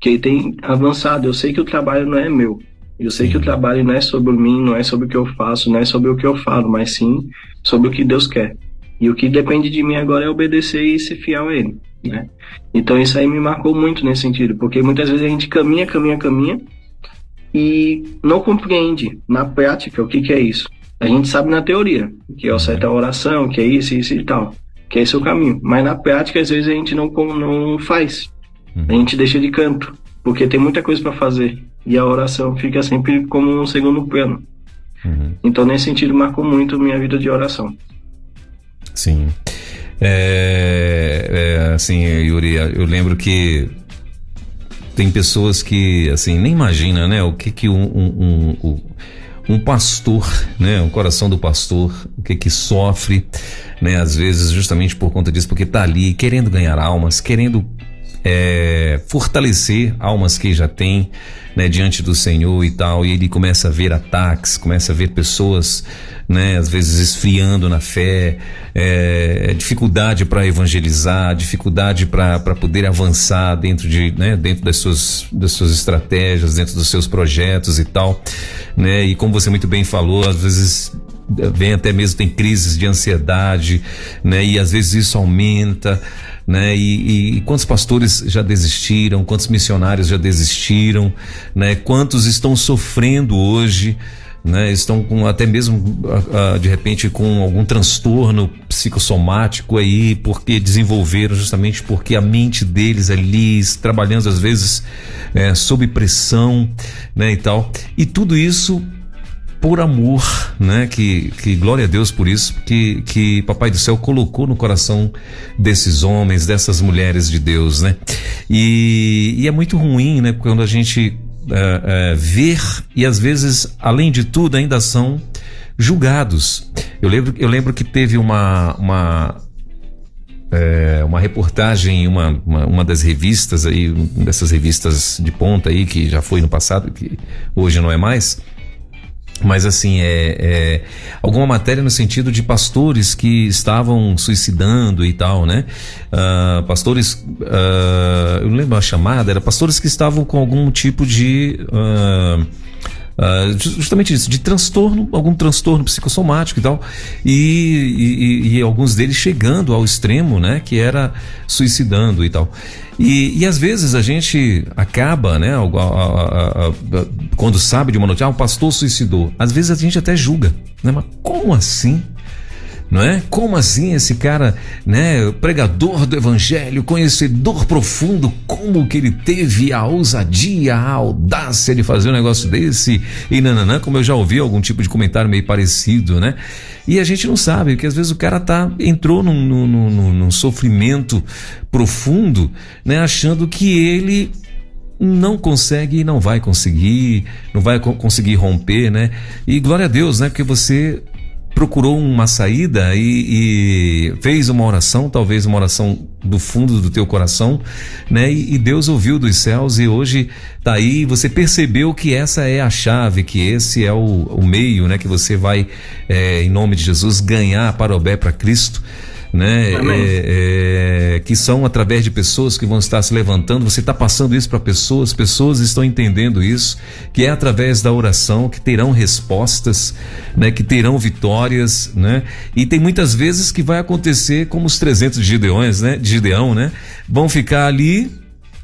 ele tem avançado. Eu sei que o trabalho não é meu, eu sei que o trabalho não é sobre mim, não é sobre o que eu faço, não é sobre o que eu falo, mas sim sobre o que Deus quer. E o que depende de mim agora é obedecer e ser fiel a Ele, né? Então isso aí me marcou muito nesse sentido, porque muitas vezes a gente caminha e não compreende na prática o que é isso. A gente sabe na teoria, que é o certo a oração, que é isso e tal, que é esse o caminho. Mas na prática, às vezes, a gente não faz. A gente deixa de canto, porque tem muita coisa para fazer. E a oração fica sempre como um segundo plano. Então, nesse sentido, marcou muito minha vida de oração. Sim. Assim, Yuri, eu lembro que tem pessoas que, assim, nem imagina, né, o que um pastor, né, o coração do pastor, o que sofre, né, às vezes justamente por conta disso, porque tá ali querendo ganhar almas, querendo fortalecer almas que já tem, né, diante do Senhor e tal, e ele começa a ver ataques, começa a ver pessoas, né, às vezes esfriando na fé, dificuldade para evangelizar, dificuldade para poder avançar dentro das suas estratégias, dentro dos seus projetos e tal, né, e como você muito bem falou, às vezes vem até mesmo, tem crises de ansiedade, né, e às vezes isso aumenta, né, e quantos pastores já desistiram, quantos missionários já desistiram, né, quantos estão sofrendo hoje, né, estão com até mesmo de repente com algum transtorno psicossomático aí, porque desenvolveram justamente porque a mente deles ali trabalhando às vezes sob pressão, né, e tal, e tudo isso por amor, né? Que glória a Deus por isso, que Papai do Céu colocou no coração desses homens, dessas mulheres de Deus, né? E é muito ruim, né? Quando a gente ver, e às vezes, além de tudo, ainda são julgados. Eu lembro que teve uma reportagem em uma das revistas aí, dessas revistas de ponta aí, que já foi no passado, que hoje não é mais. Mas assim, alguma matéria no sentido de pastores que estavam suicidando e tal, né? Pastores, eu não lembro a chamada, era pastores que estavam com algum tipo de justamente isso, de transtorno, algum transtorno psicossomático e tal, e alguns deles chegando ao extremo, né, que era suicidando e tal. E às vezes a gente acaba, né, quando sabe de uma notícia, o pastor suicidou, às vezes a gente até julga, né, mas como assim? Não é? Como assim esse cara, né, pregador do evangelho, conhecedor profundo, como que ele teve a ousadia, a audácia de fazer um negócio desse? E nananã, como eu já ouvi algum tipo de comentário meio parecido, né? E a gente não sabe, porque às vezes o cara entrou num sofrimento profundo, né, achando que ele não consegue e não vai conseguir romper, né? E glória a Deus, né, porque você procurou uma saída e fez uma oração, talvez uma oração do fundo do teu coração, né? E Deus ouviu dos céus e hoje tá aí, você percebeu que essa é a chave, que esse é o meio, né? Que você vai, em nome de Jesus, ganhar Parobé para Cristo, né? Que são através de pessoas que vão estar se levantando. Você está passando isso para pessoas estão entendendo isso, que é através da oração que terão respostas, né? Que terão vitórias, né? E tem muitas vezes que vai acontecer como os 300 de Gideão, né? Vão ficar ali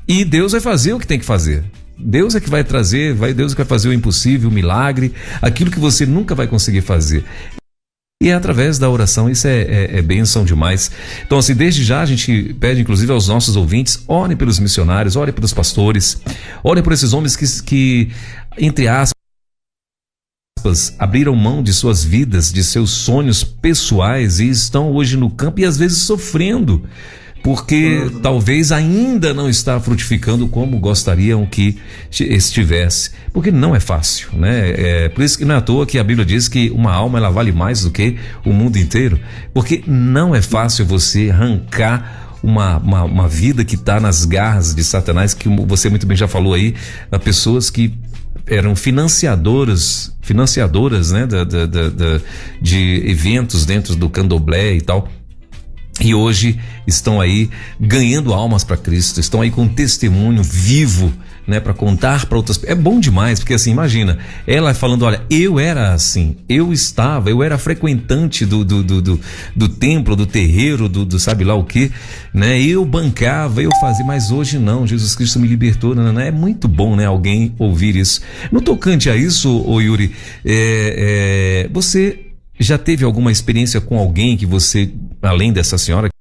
e Deus vai fazer o que tem que fazer. Deus é que vai trazer, Deus é que vai fazer o impossível, o milagre, aquilo que você nunca vai conseguir fazer. E é através da oração, isso é bênção demais. Então, assim, desde já a gente pede, inclusive, aos nossos ouvintes, orem pelos missionários, orem pelos pastores, orem por esses homens que entre aspas, abriram mão de suas vidas, de seus sonhos pessoais e estão hoje no campo e às vezes sofrendo, porque talvez ainda não está frutificando como gostariam que estivesse, porque não é fácil, né? Por isso que não é à toa que a Bíblia diz que uma alma ela vale mais do que o mundo inteiro, porque não é fácil você arrancar uma vida que está nas garras de Satanás, que você muito bem já falou aí, pessoas que eram financiadoras, né, de eventos dentro do candomblé e tal. E hoje estão aí ganhando almas para Cristo, estão aí com um testemunho vivo, né, para contar para outras pessoas. É bom demais, porque assim, imagina, ela falando, olha, eu era assim, eu era frequentante do templo, do terreiro, do sabe lá o que, né, eu bancava, eu fazia, mas hoje não, Jesus Cristo me libertou, né? É muito bom, né, alguém ouvir isso. No tocante a isso, ô Yuri, você já teve alguma experiência com alguém que você, além dessa senhora que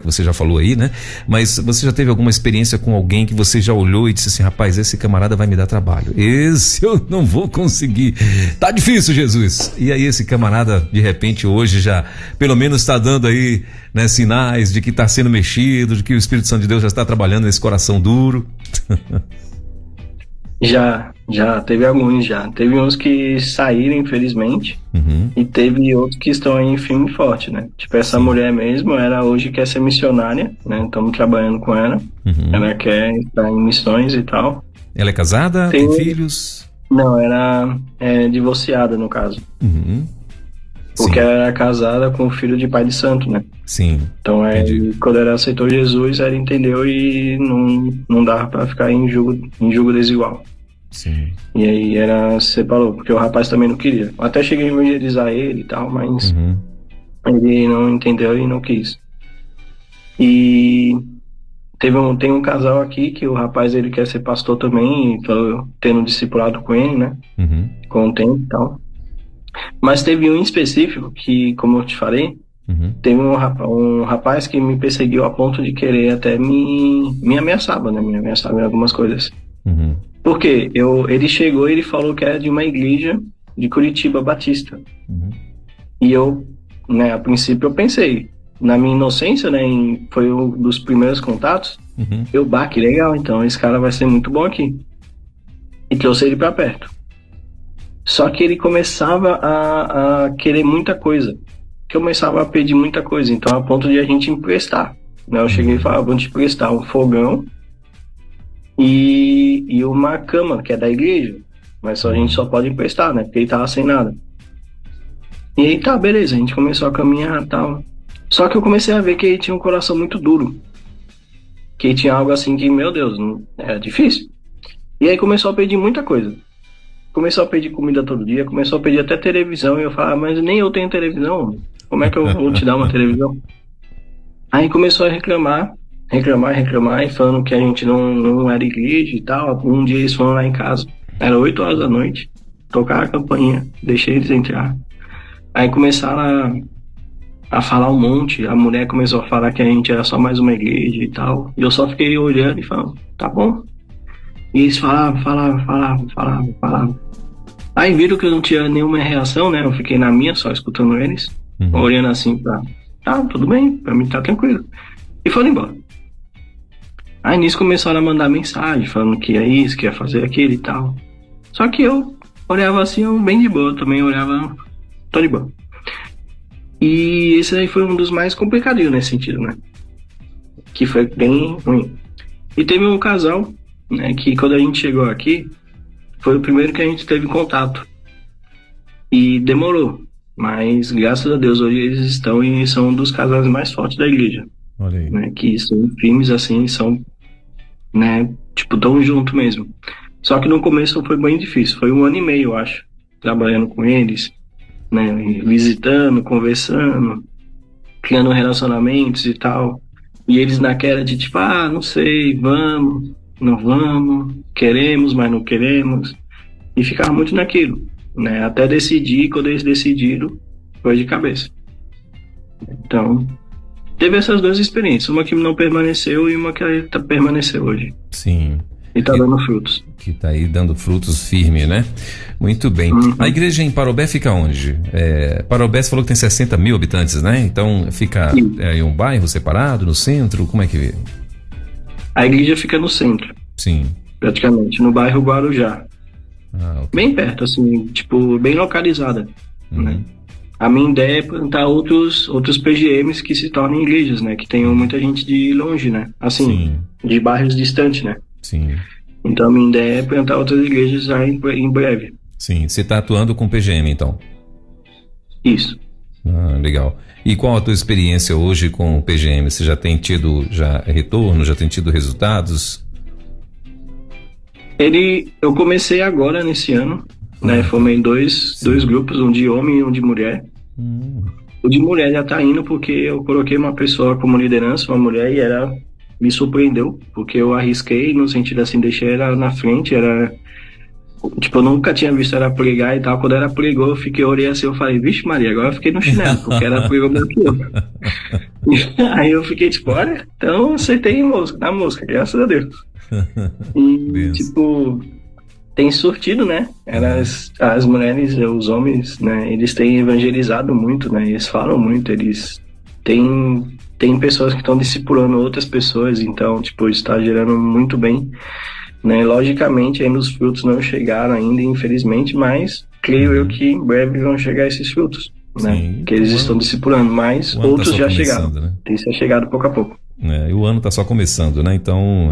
você já falou aí, né? Mas você já teve alguma experiência com alguém que você já olhou e disse assim, rapaz, esse camarada vai me dar trabalho, esse eu não vou conseguir, tá difícil, Jesus. E aí esse camarada, de repente, hoje já, pelo menos está dando aí, né, sinais de que está sendo mexido, de que o Espírito Santo de Deus já está trabalhando nesse coração duro. Já teve alguns já. Teve uns que saíram, infelizmente, e teve outros que estão aí em firme e forte, né? Tipo, essa mulher mesmo, ela hoje quer ser missionária, né? Estamos trabalhando com ela. Ela quer estar em missões e tal. Ela é casada? Tem filhos? Não, ela é divorciada, no caso. Porque ela era casada com o filho de pai de santo, né? Sim. Então, quando ela aceitou Jesus, ela entendeu e não dava pra ficar em julgo desigual. Sim. E aí ela se separou, porque o rapaz também não queria. Até cheguei a evangelizar ele e tal, mas ele não entendeu e não quis. E tem um casal aqui que o rapaz ele quer ser pastor também, e tô tendo discipulado com ele, né? Com o tempo e tal. Mas teve um em específico que, como eu te falei, teve um rapaz que me perseguiu a ponto de querer até me ameaçava, né? Me ameaçava em algumas coisas. Porque ele chegou e ele falou que era de uma igreja de Curitiba Batista. E eu, né, a princípio eu pensei, na minha inocência, né, foi um dos primeiros contatos, que legal, então esse cara vai ser muito bom aqui. E trouxe ele pra perto. Só que ele começava a querer muita coisa. Começava a pedir muita coisa, então a ponto de a gente emprestar. Né? Eu cheguei e falei, vou te emprestar um fogão e uma cama, que é da igreja. Mas a gente só pode emprestar, né? Porque ele tava sem nada. E aí tá, beleza, a gente começou a caminhar e tal. Só que eu comecei a ver que ele tinha um coração muito duro. Que ele tinha algo assim que, meu Deus, era difícil. E aí começou a pedir muita coisa. Começou a pedir comida todo dia, começou a pedir até televisão, e eu falava, mas nem eu tenho televisão, como é que eu vou te dar uma televisão? Aí começou a reclamar, e falando que a gente não era igreja e tal. Um dia eles foram lá em casa, era 8 horas da noite, tocaram a campainha, deixei eles entrar. Aí começaram a falar um monte, a mulher começou a falar que a gente era só mais uma igreja e tal, e eu só fiquei olhando e falando, tá bom. E eles falavam. Aí viram que eu não tinha nenhuma reação, né? Eu fiquei na minha, só escutando eles, olhando assim tá, tudo bem, pra mim tá tranquilo. E foram embora. Aí nisso começaram a mandar mensagem, falando que ia isso, que ia fazer aquilo e tal. Só que eu olhava assim, eu bem de boa, também olhava, tô de boa. E esse aí foi um dos mais complicados nesse sentido, né? Que foi bem ruim. E teve um casal, né, que quando a gente chegou aqui, foi o primeiro que a gente teve contato. E demorou. Mas, graças a Deus, hoje eles estão e são um dos casais mais fortes da igreja. Olha aí. Né, que são firmes assim, são, né, tipo, tão junto mesmo. Só que no começo foi bem difícil. Foi 1 ano e meio, eu acho, trabalhando com eles, né, visitando, conversando, criando relacionamentos e tal. E eles naquela de tipo, não sei, vamos, não vamos, queremos, mas não queremos. E ficava muito naquilo, né? Até decidir, quando eles decidiram, foi de cabeça. Então, teve essas duas experiências, uma que não permaneceu e uma que permaneceu hoje. Sim. E tá dando frutos. Que tá aí dando frutos firmes, né? Muito bem. A igreja em Parobé fica onde? Parobé, você falou que tem 60 mil habitantes, né? Então fica em um bairro separado, no centro? Como é que... A igreja fica no centro. Sim. Praticamente, no bairro Guarujá. Okay. Bem perto, assim, tipo, bem localizada, né? A minha ideia é plantar outros PGMs que se tornem igrejas, né? Que tenham muita gente de longe, né? Assim, sim, de bairros distantes, né? Sim. Então a minha ideia é plantar outras igrejas já em breve. Sim, você está atuando com PGM, então? Isso. Legal. E qual a tua experiência hoje com o PGM? Você já tem tido retorno, já tem tido resultados? Eu comecei agora nesse ano, né? Formei dois grupos, um de homem e um de mulher. O de mulher já tá indo porque eu coloquei uma pessoa como liderança, uma mulher, e ela me surpreendeu, porque eu arrisquei no sentido assim, deixei ela na frente, tipo, eu nunca tinha visto ela pregar e tal. Quando ela pregou, eu olhei assim, eu falei, vixe Maria, agora eu fiquei no chinelo, porque ela pregou melhor que eu. Aí eu fiquei tipo, olha, então acertei na música, graças a Deus. E tipo, tem surtido, né? As mulheres, os homens, né? Eles têm evangelizado muito, né? Eles falam muito, eles tem pessoas que estão discipulando outras pessoas, então, tipo, está gerando muito bem, né? Logicamente, ainda os frutos não chegaram ainda, infelizmente, mas creio eu que em breve vão chegar esses frutos, né? Sim, que eles estão discipulando, mas outros já chegaram. Né? Tem que ser chegado pouco a pouco. E o ano está só começando, né? Então,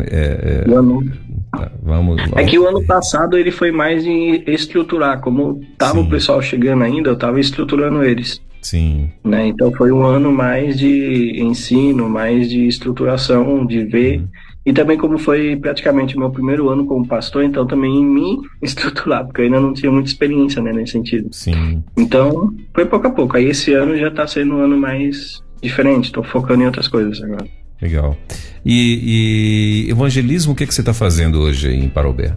vamos. É que o ano passado ele foi mais em estruturar, como tava o pessoal chegando ainda, eu tava estruturando eles. Sim. Né? Então foi um ano mais de ensino, mais de estruturação, de ver. E também como foi praticamente o meu primeiro ano como pastor, então também me estruturar, porque eu ainda não tinha muita experiência, né, nesse sentido. Sim. Então foi pouco a pouco. Aí esse ano já tá sendo um ano mais diferente, tô focando em outras coisas agora. Legal. E evangelismo, o que você está fazendo hoje em Parobé?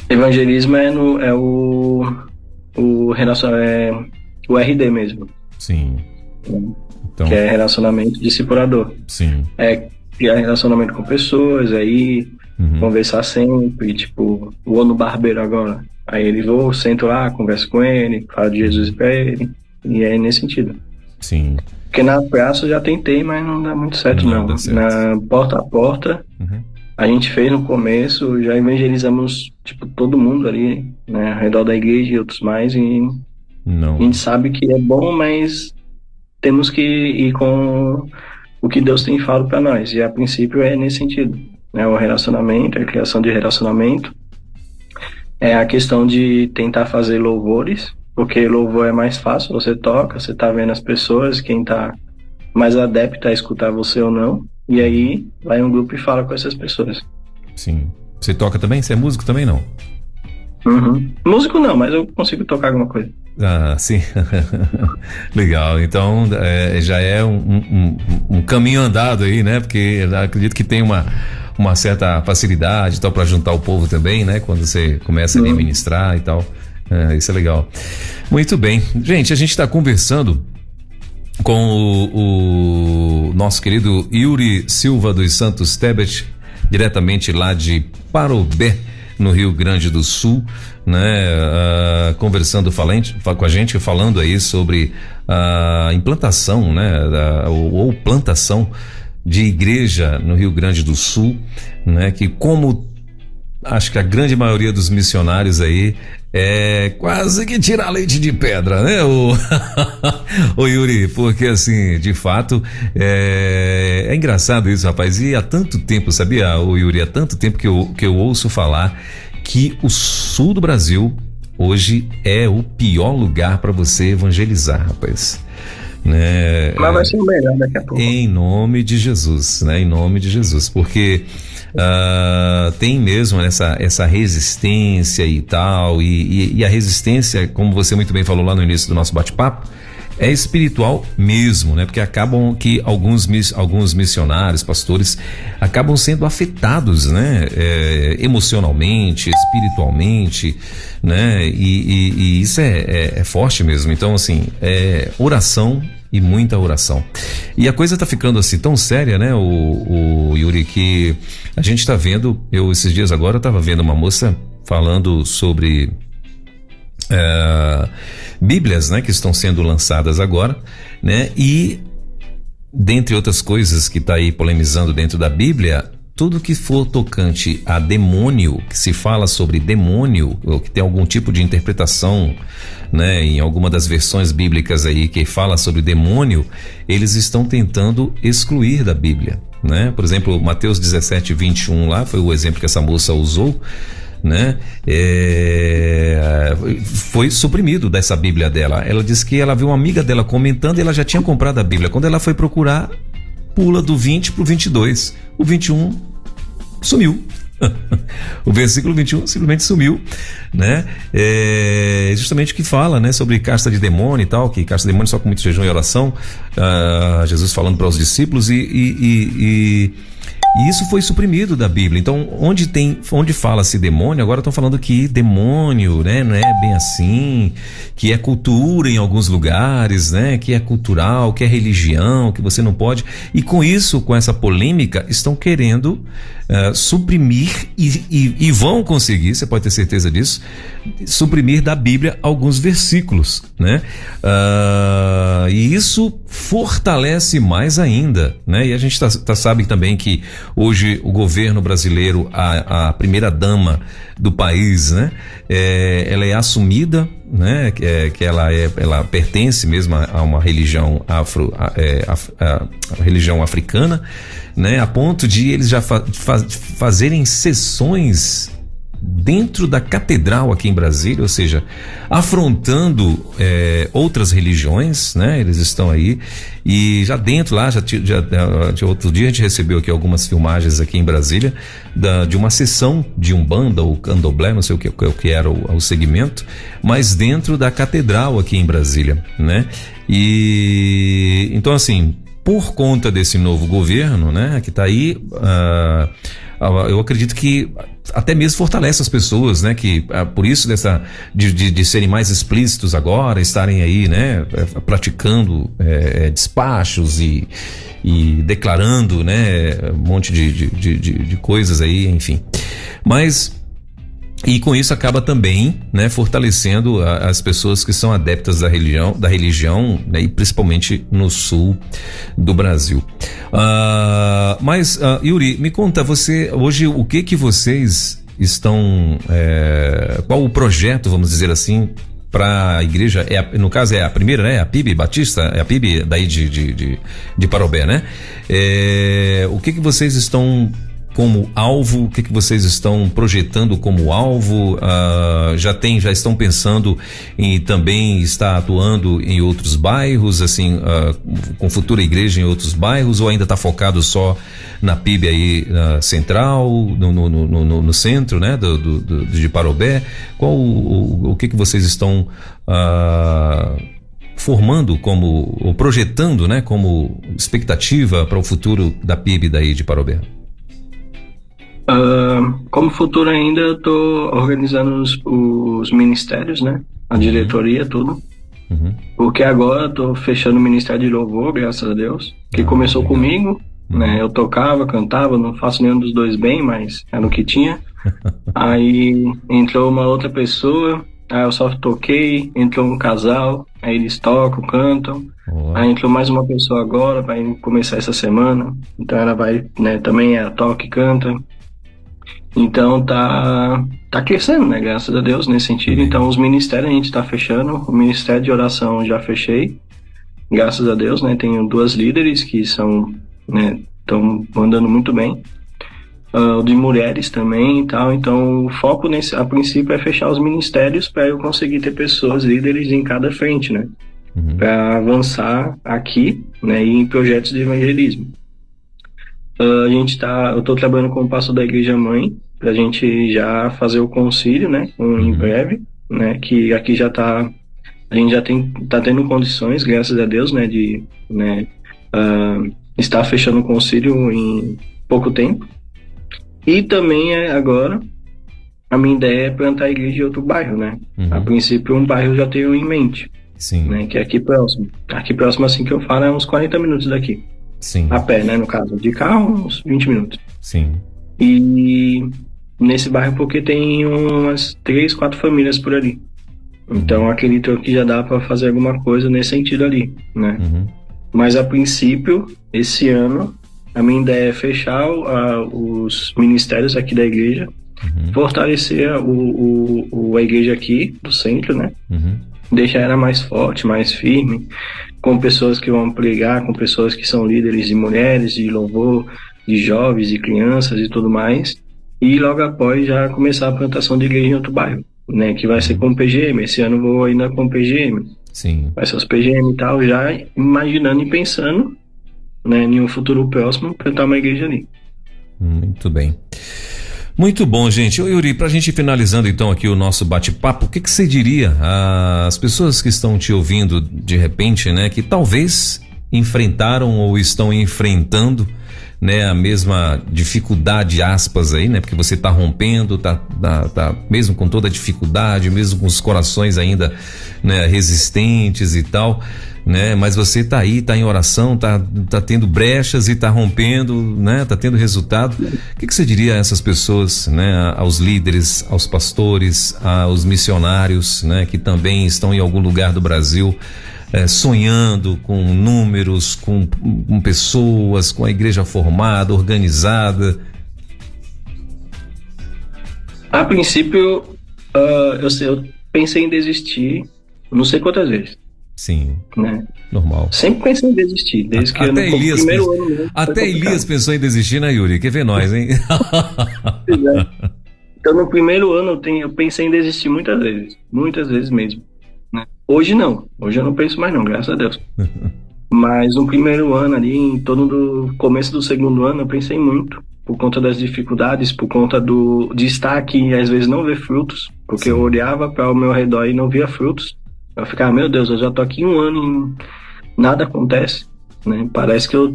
Evangelismo é o RD mesmo. Sim. Então, que é relacionamento discipulador. Sim. É criar relacionamento com pessoas, aí conversar sempre, tipo, vou no barbeiro agora. Aí sento lá, converso com ele, falo de Jesus pra ele, e é nesse sentido. Sim. Porque na praça eu já tentei, mas não dá muito certo, não. Dá certo. Na porta a porta, a gente fez no começo, já evangelizamos, tipo, todo mundo ali, né, ao redor da igreja e outros mais, e a gente sabe que é bom, mas temos que ir com o que Deus tem falado para nós, e a princípio é nesse sentido, né, o relacionamento, a criação de relacionamento, é a questão de tentar fazer louvores, porque louvor é mais fácil, você toca, você tá vendo as pessoas, quem tá mais adepto a escutar você ou não, e aí vai um grupo e fala com essas pessoas. Sim. Você toca também? Você é músico também, não? Músico não, mas eu consigo tocar alguma coisa. Ah, sim. Legal. Então já é um caminho andado aí, né? Porque eu acredito que tem uma certa facilidade tal para juntar o povo também, né? Quando você começa a ministrar e tal. Isso é legal. Muito bem. Gente, a gente está conversando com o nosso querido Yuri Silva dos Santos Tebet, diretamente lá de Parobé, no Rio Grande do Sul, né? Conversando com a gente, falando aí sobre a implantação, né? Ou plantação de igreja no Rio Grande do Sul, né? Que como acho que a grande maioria dos missionários aí é quase que tirar leite de pedra, né, o Yuri, porque assim, de fato, é engraçado isso, rapaz, e há tanto tempo, sabia, o Yuri, há tanto tempo que eu ouço falar que o sul do Brasil hoje é o pior lugar para você evangelizar, rapaz. Né? Mas vai ser o melhor daqui a pouco. Em nome de Jesus, né? Em nome de Jesus, porque tem mesmo essa resistência e tal, e a resistência, como você muito bem falou lá no início do nosso bate-papo, é espiritual mesmo, né? Porque acabam que alguns missionários, pastores, acabam sendo afetados, né? Emocionalmente, espiritualmente, né? E isso é forte mesmo. Então, assim, oração e muita oração. E a coisa tá ficando assim tão séria, né, o Yuri, que a gente tá vendo, esses dias agora eu tava vendo uma moça falando sobre Bíblias, né, que estão sendo lançadas agora, né, e dentre outras coisas que tá aí polemizando dentro da Bíblia, tudo que for tocante a demônio, que se fala sobre demônio, ou que tem algum tipo de interpretação, né, em alguma das versões bíblicas aí que fala sobre demônio, eles estão tentando excluir da Bíblia, né? Por exemplo, Mateus 17:21 lá, foi o exemplo que essa moça usou, né? Foi suprimido dessa Bíblia dela. Ela disse que ela viu uma amiga dela comentando e ela já tinha comprado a Bíblia. Quando ela foi procurar, pula do 20 pro 22. O 21 sumiu. O versículo 21 simplesmente sumiu, né? Justamente o que fala, né, sobre casta de demônio e tal, que casta de demônio só com muito jejum e oração, Jesus falando para os discípulos e isso foi suprimido da Bíblia. Então, onde fala-se demônio, agora estão falando que demônio, né, não é bem assim, que é cultura em alguns lugares, né, que é cultural, que é religião, que você não pode. E com isso, com essa polêmica, estão querendo suprimir e vão conseguir, você pode ter certeza disso, suprimir da Bíblia alguns versículos, né? E isso fortalece mais ainda, né? E a gente sabe também que hoje o governo brasileiro, a primeira dama do país, né? Ela é assumida, né? Que ela pertence mesmo a uma religião religião africana, né? A ponto de eles já fazerem sessões dentro da catedral aqui em Brasília, ou seja, afrontando outras religiões, né? Eles estão aí e já dentro lá, já outro dia a gente recebeu aqui algumas filmagens aqui em Brasília de uma sessão de Umbanda ou Candomblé, não sei o que era o segmento, mas dentro da catedral aqui em Brasília, né? E então, assim, por conta desse novo governo, né, que está aí, eu acredito que até mesmo fortalece as pessoas, né, que por isso de serem mais explícitos agora, estarem aí, né, praticando despachos e declarando, né, um monte de coisas aí, enfim. E com isso acaba também, né, fortalecendo as pessoas que são adeptas da religião, né, e principalmente no sul do Brasil. Mas Yuri, me conta, você hoje o que vocês estão, qual o projeto, vamos dizer assim, para a igreja? No caso é a primeira, né? A PIB Batista, é a PIB daí de Parobé, né? O que vocês estão como alvo, o que vocês estão projetando como alvo? Já estão pensando em também estar atuando em outros bairros, assim, com futura igreja em outros bairros, ou ainda está focado só na PIB aí central, no centro, né, de Parobé? O que vocês estão formando ou projetando, né, como expectativa para o futuro da PIB daí de Parobé? Como futuro ainda, eu tô organizando os ministérios, né? A diretoria, tudo. Uhum. Porque agora eu tô fechando o Ministério de Louvor, graças a Deus. Que começou legal. Comigo, né? Eu tocava, cantava, não faço nenhum dos dois bem, mas era o que tinha. Aí entrou uma outra pessoa, aí eu só toquei, entrou um casal, aí eles tocam, cantam. Aí entrou mais uma pessoa agora, vai começar essa semana. Então ela vai, né? Também ela toca e canta. Então tá crescendo, né? Graças a Deus nesse sentido. Então os ministérios a gente tá fechando. O Ministério de Oração já fechei, graças a Deus, né? Tenho 2 líderes que são, né, estão mandando muito bem. O de mulheres também e tal. Então o foco a princípio é fechar os ministérios para eu conseguir ter pessoas líderes em cada frente, né? Uhum. Para avançar aqui, né? E em projetos de evangelismo. Eu tô trabalhando com o pastor da Igreja Mãe, pra gente já fazer o concílio, né, em breve, né, que aqui já tá a gente já tá tendo condições, graças a Deus, né, de, né, estar fechando o concílio em pouco tempo. E também agora a minha ideia é plantar a igreja em outro bairro, né? A princípio um bairro eu já tenho em mente. Sim. Né, que é aqui próximo. Aqui próximo, assim que eu falo, é uns 40 minutos daqui. Sim. A pé, né, no caso. De carro, uns 20 minutos. Sim. E nesse bairro porque tem umas 3, 4 famílias por ali. Então acredito que já dá para fazer alguma coisa nesse sentido ali, né? Mas a princípio, esse ano, a minha ideia é fechar os ministérios aqui da igreja, fortalecer a igreja aqui do centro, né? Deixar ela mais forte, mais firme, com pessoas que vão pregar, com pessoas que são líderes de mulheres, de louvor, de jovens, de crianças e tudo mais. E logo após já começar a plantação de igreja em outro bairro, né? Que vai ser com o PGM. Esse ano eu vou ainda com o PGM. Sim. Vai ser os PGM e tal, já imaginando e pensando, né, em um futuro próximo, plantar uma igreja ali. Muito bem. Muito bom, gente. Ô, Yuri, pra gente ir finalizando então aqui o nosso bate-papo, o que você diria às pessoas que estão te ouvindo de repente, né, que talvez enfrentaram ou estão enfrentando, né, a mesma dificuldade, aspas aí, né, porque você tá rompendo, tá mesmo com toda a dificuldade, mesmo com os corações ainda, né, resistentes e tal, né, mas você tá aí, tá em oração, tá tendo brechas e tá rompendo, né, tá tendo resultado. O que você diria a essas pessoas, né, aos líderes, aos pastores, aos missionários, né, que também estão em algum lugar do Brasil, sonhando com números, com pessoas, com a igreja formada, organizada? A princípio, eu pensei em desistir, não sei quantas vezes. Sim, né? Normal. Sempre pensei em desistir, desde que até eu no primeiro ano mesmo. Até Elias pensou em desistir, né, Yuri? Quer ver nós, hein? Então, no primeiro ano eu pensei em desistir muitas vezes mesmo. Né? Hoje não, hoje eu não penso mais não, graças a Deus. Mas no primeiro ano ali, em torno do começo do segundo ano, eu pensei muito, por conta das dificuldades, por conta de estar aqui e às vezes não ver frutos, porque eu olhava para o meu redor e não via frutos. Eu ficava, meu Deus, eu já tô aqui um ano e nada acontece, né? Parece que eu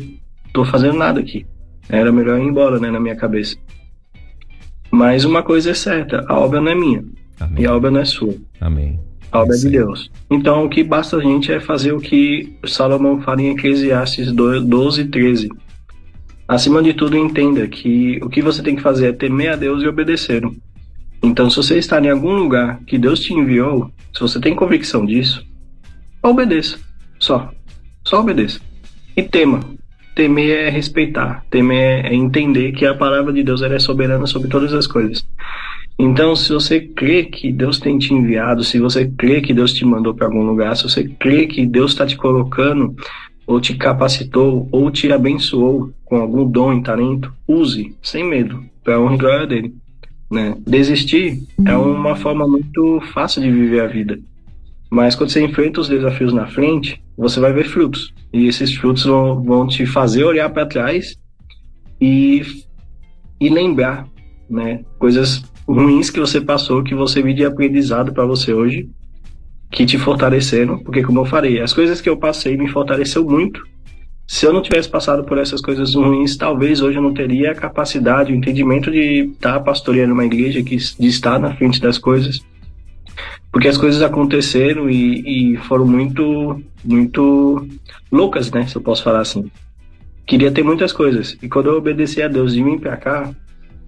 tô fazendo nada aqui. Era melhor ir embora, né, na minha cabeça. Mas uma coisa é certa, a obra não é minha. Amém. E a obra não é sua. Amém. A obra é de Deus. Então o que basta a gente é fazer o que Salomão fala em Eclesiastes 12:13. Acima de tudo, entenda que o que você tem que fazer é temer a Deus e obedecê-lo. Então, se você está em algum lugar que Deus te enviou, se você tem convicção disso, obedeça. Só obedeça. E tema. Temer é respeitar. Temer é entender que a palavra de Deus ela é soberana sobre todas as coisas. Então, se você crê que Deus tem te enviado, se você crê que Deus te mandou para algum lugar, se você crê que Deus está te colocando, ou te capacitou, ou te abençoou com algum dom e talento, use, sem medo, para a honra e glória dele. Né? Desistir é uma forma muito fácil de viver a vida, mas quando você enfrenta os desafios na frente, você vai ver frutos, e esses frutos vão te fazer olhar para trás e lembrar, né, coisas ruins que você passou, que você viu de aprendizado para você hoje, que te fortaleceram, porque como eu falei, as coisas que eu passei me fortaleceu muito. Se eu não tivesse passado por essas coisas ruins, talvez hoje eu não teria a capacidade, o entendimento de estar pastoreando uma igreja, de estar na frente das coisas. Porque as coisas aconteceram e foram muito, muito loucas, né? Se eu posso falar assim. Queria ter muitas coisas. E quando eu obedeci a Deus e vim pra cá,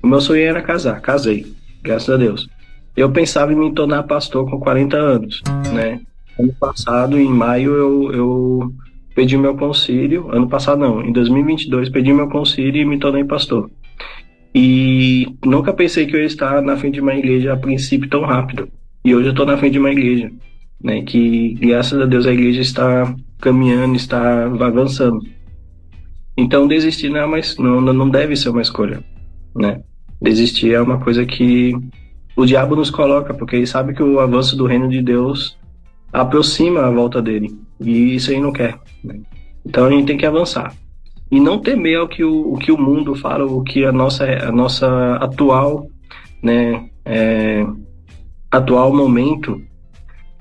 o meu sonho era casar. Casei, graças a Deus. Eu pensava em me tornar pastor com 40 anos, né? Ano passado, em maio, eu pedi meu concílio, ano passado não, em 2022 pedi meu concílio e me tornei pastor. E nunca pensei que eu ia estar na frente de uma igreja a princípio tão rápido. E hoje eu estou na frente de uma igreja, né, que graças a Deus a igreja está caminhando, está avançando. Então desistir não deve ser uma escolha, né? Desistir é uma coisa que o diabo nos coloca, porque ele sabe que o avanço do reino de Deus aproxima a volta dele. E isso aí não quer, né? Então a gente tem que avançar e não temer o que o mundo fala, o que a nossa atual, né, atual momento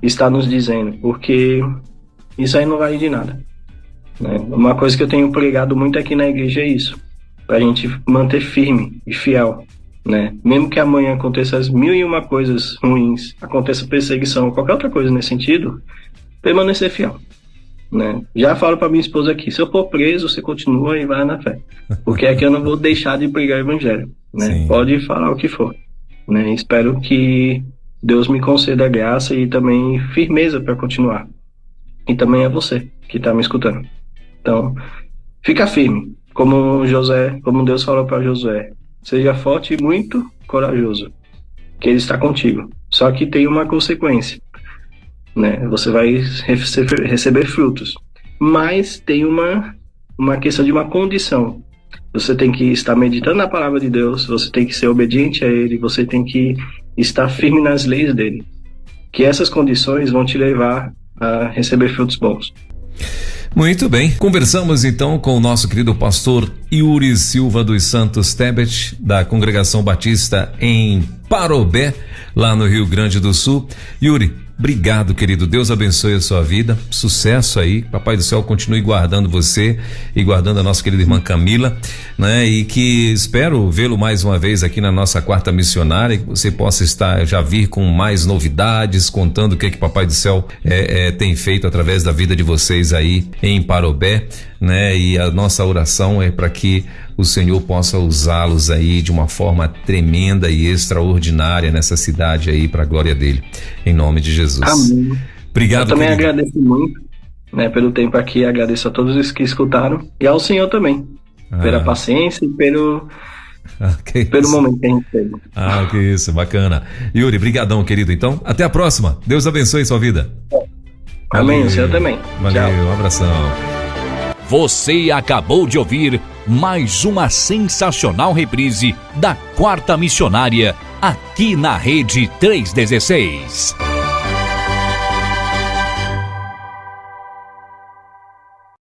está nos dizendo, porque isso aí não vale de nada, né? Uma coisa que eu tenho pregado muito aqui na igreja é isso, para a gente manter firme e fiel, né? Mesmo que amanhã aconteça as 1001 coisas ruins, aconteça perseguição, qualquer outra coisa nesse sentido, permanecer fiel, né? Já falo para minha esposa aqui, se eu for preso, você continua e vai na fé, porque aqui eu não vou deixar de pregar o evangelho, né? Sim. Pode falar o que for, né? Espero que Deus me conceda graça e também firmeza para continuar, e também é você que está me escutando. Então, fica firme, como Deus falou para Josué, seja forte e muito corajoso, que Ele está contigo. Só que tem uma consequência, né? Você vai receber frutos, mas tem uma questão de uma condição. Você tem que estar meditando na palavra de Deus, você tem que ser obediente a Ele, você tem que estar firme nas leis dele, que essas condições vão te levar a receber frutos bons. Muito bem, conversamos então com o nosso querido pastor Yuri Silva dos Santos Tebet, da Congregação Batista em Parobé, lá no Rio Grande do Sul. Yuri, obrigado, querido, Deus abençoe a sua vida, sucesso aí, Papai do Céu continue guardando você e guardando a nossa querida irmã Camila, né? E que espero vê-lo mais uma vez aqui na nossa quarta missionária, que você possa já vir com mais novidades, contando o que Papai do Céu tem feito através da vida de vocês aí em Parobé, né? E a nossa oração é para que o Senhor possa usá-los aí de uma forma tremenda e extraordinária nessa cidade aí, para a glória dele, em nome de Jesus. Amém. Obrigado. Eu também querido. agradeço muito, né, pelo tempo aqui, agradeço a todos os que escutaram e ao Senhor também, pela paciência e pelo momento que a gente teve. Que isso, bacana. Yuri, brigadão, querido. Então, até a próxima. Deus abençoe sua vida. Amém, o Senhor também. Valeu, Tchau. Um abração. Você acabou de ouvir mais uma sensacional reprise da Quarta Missionária, aqui na Rede 316.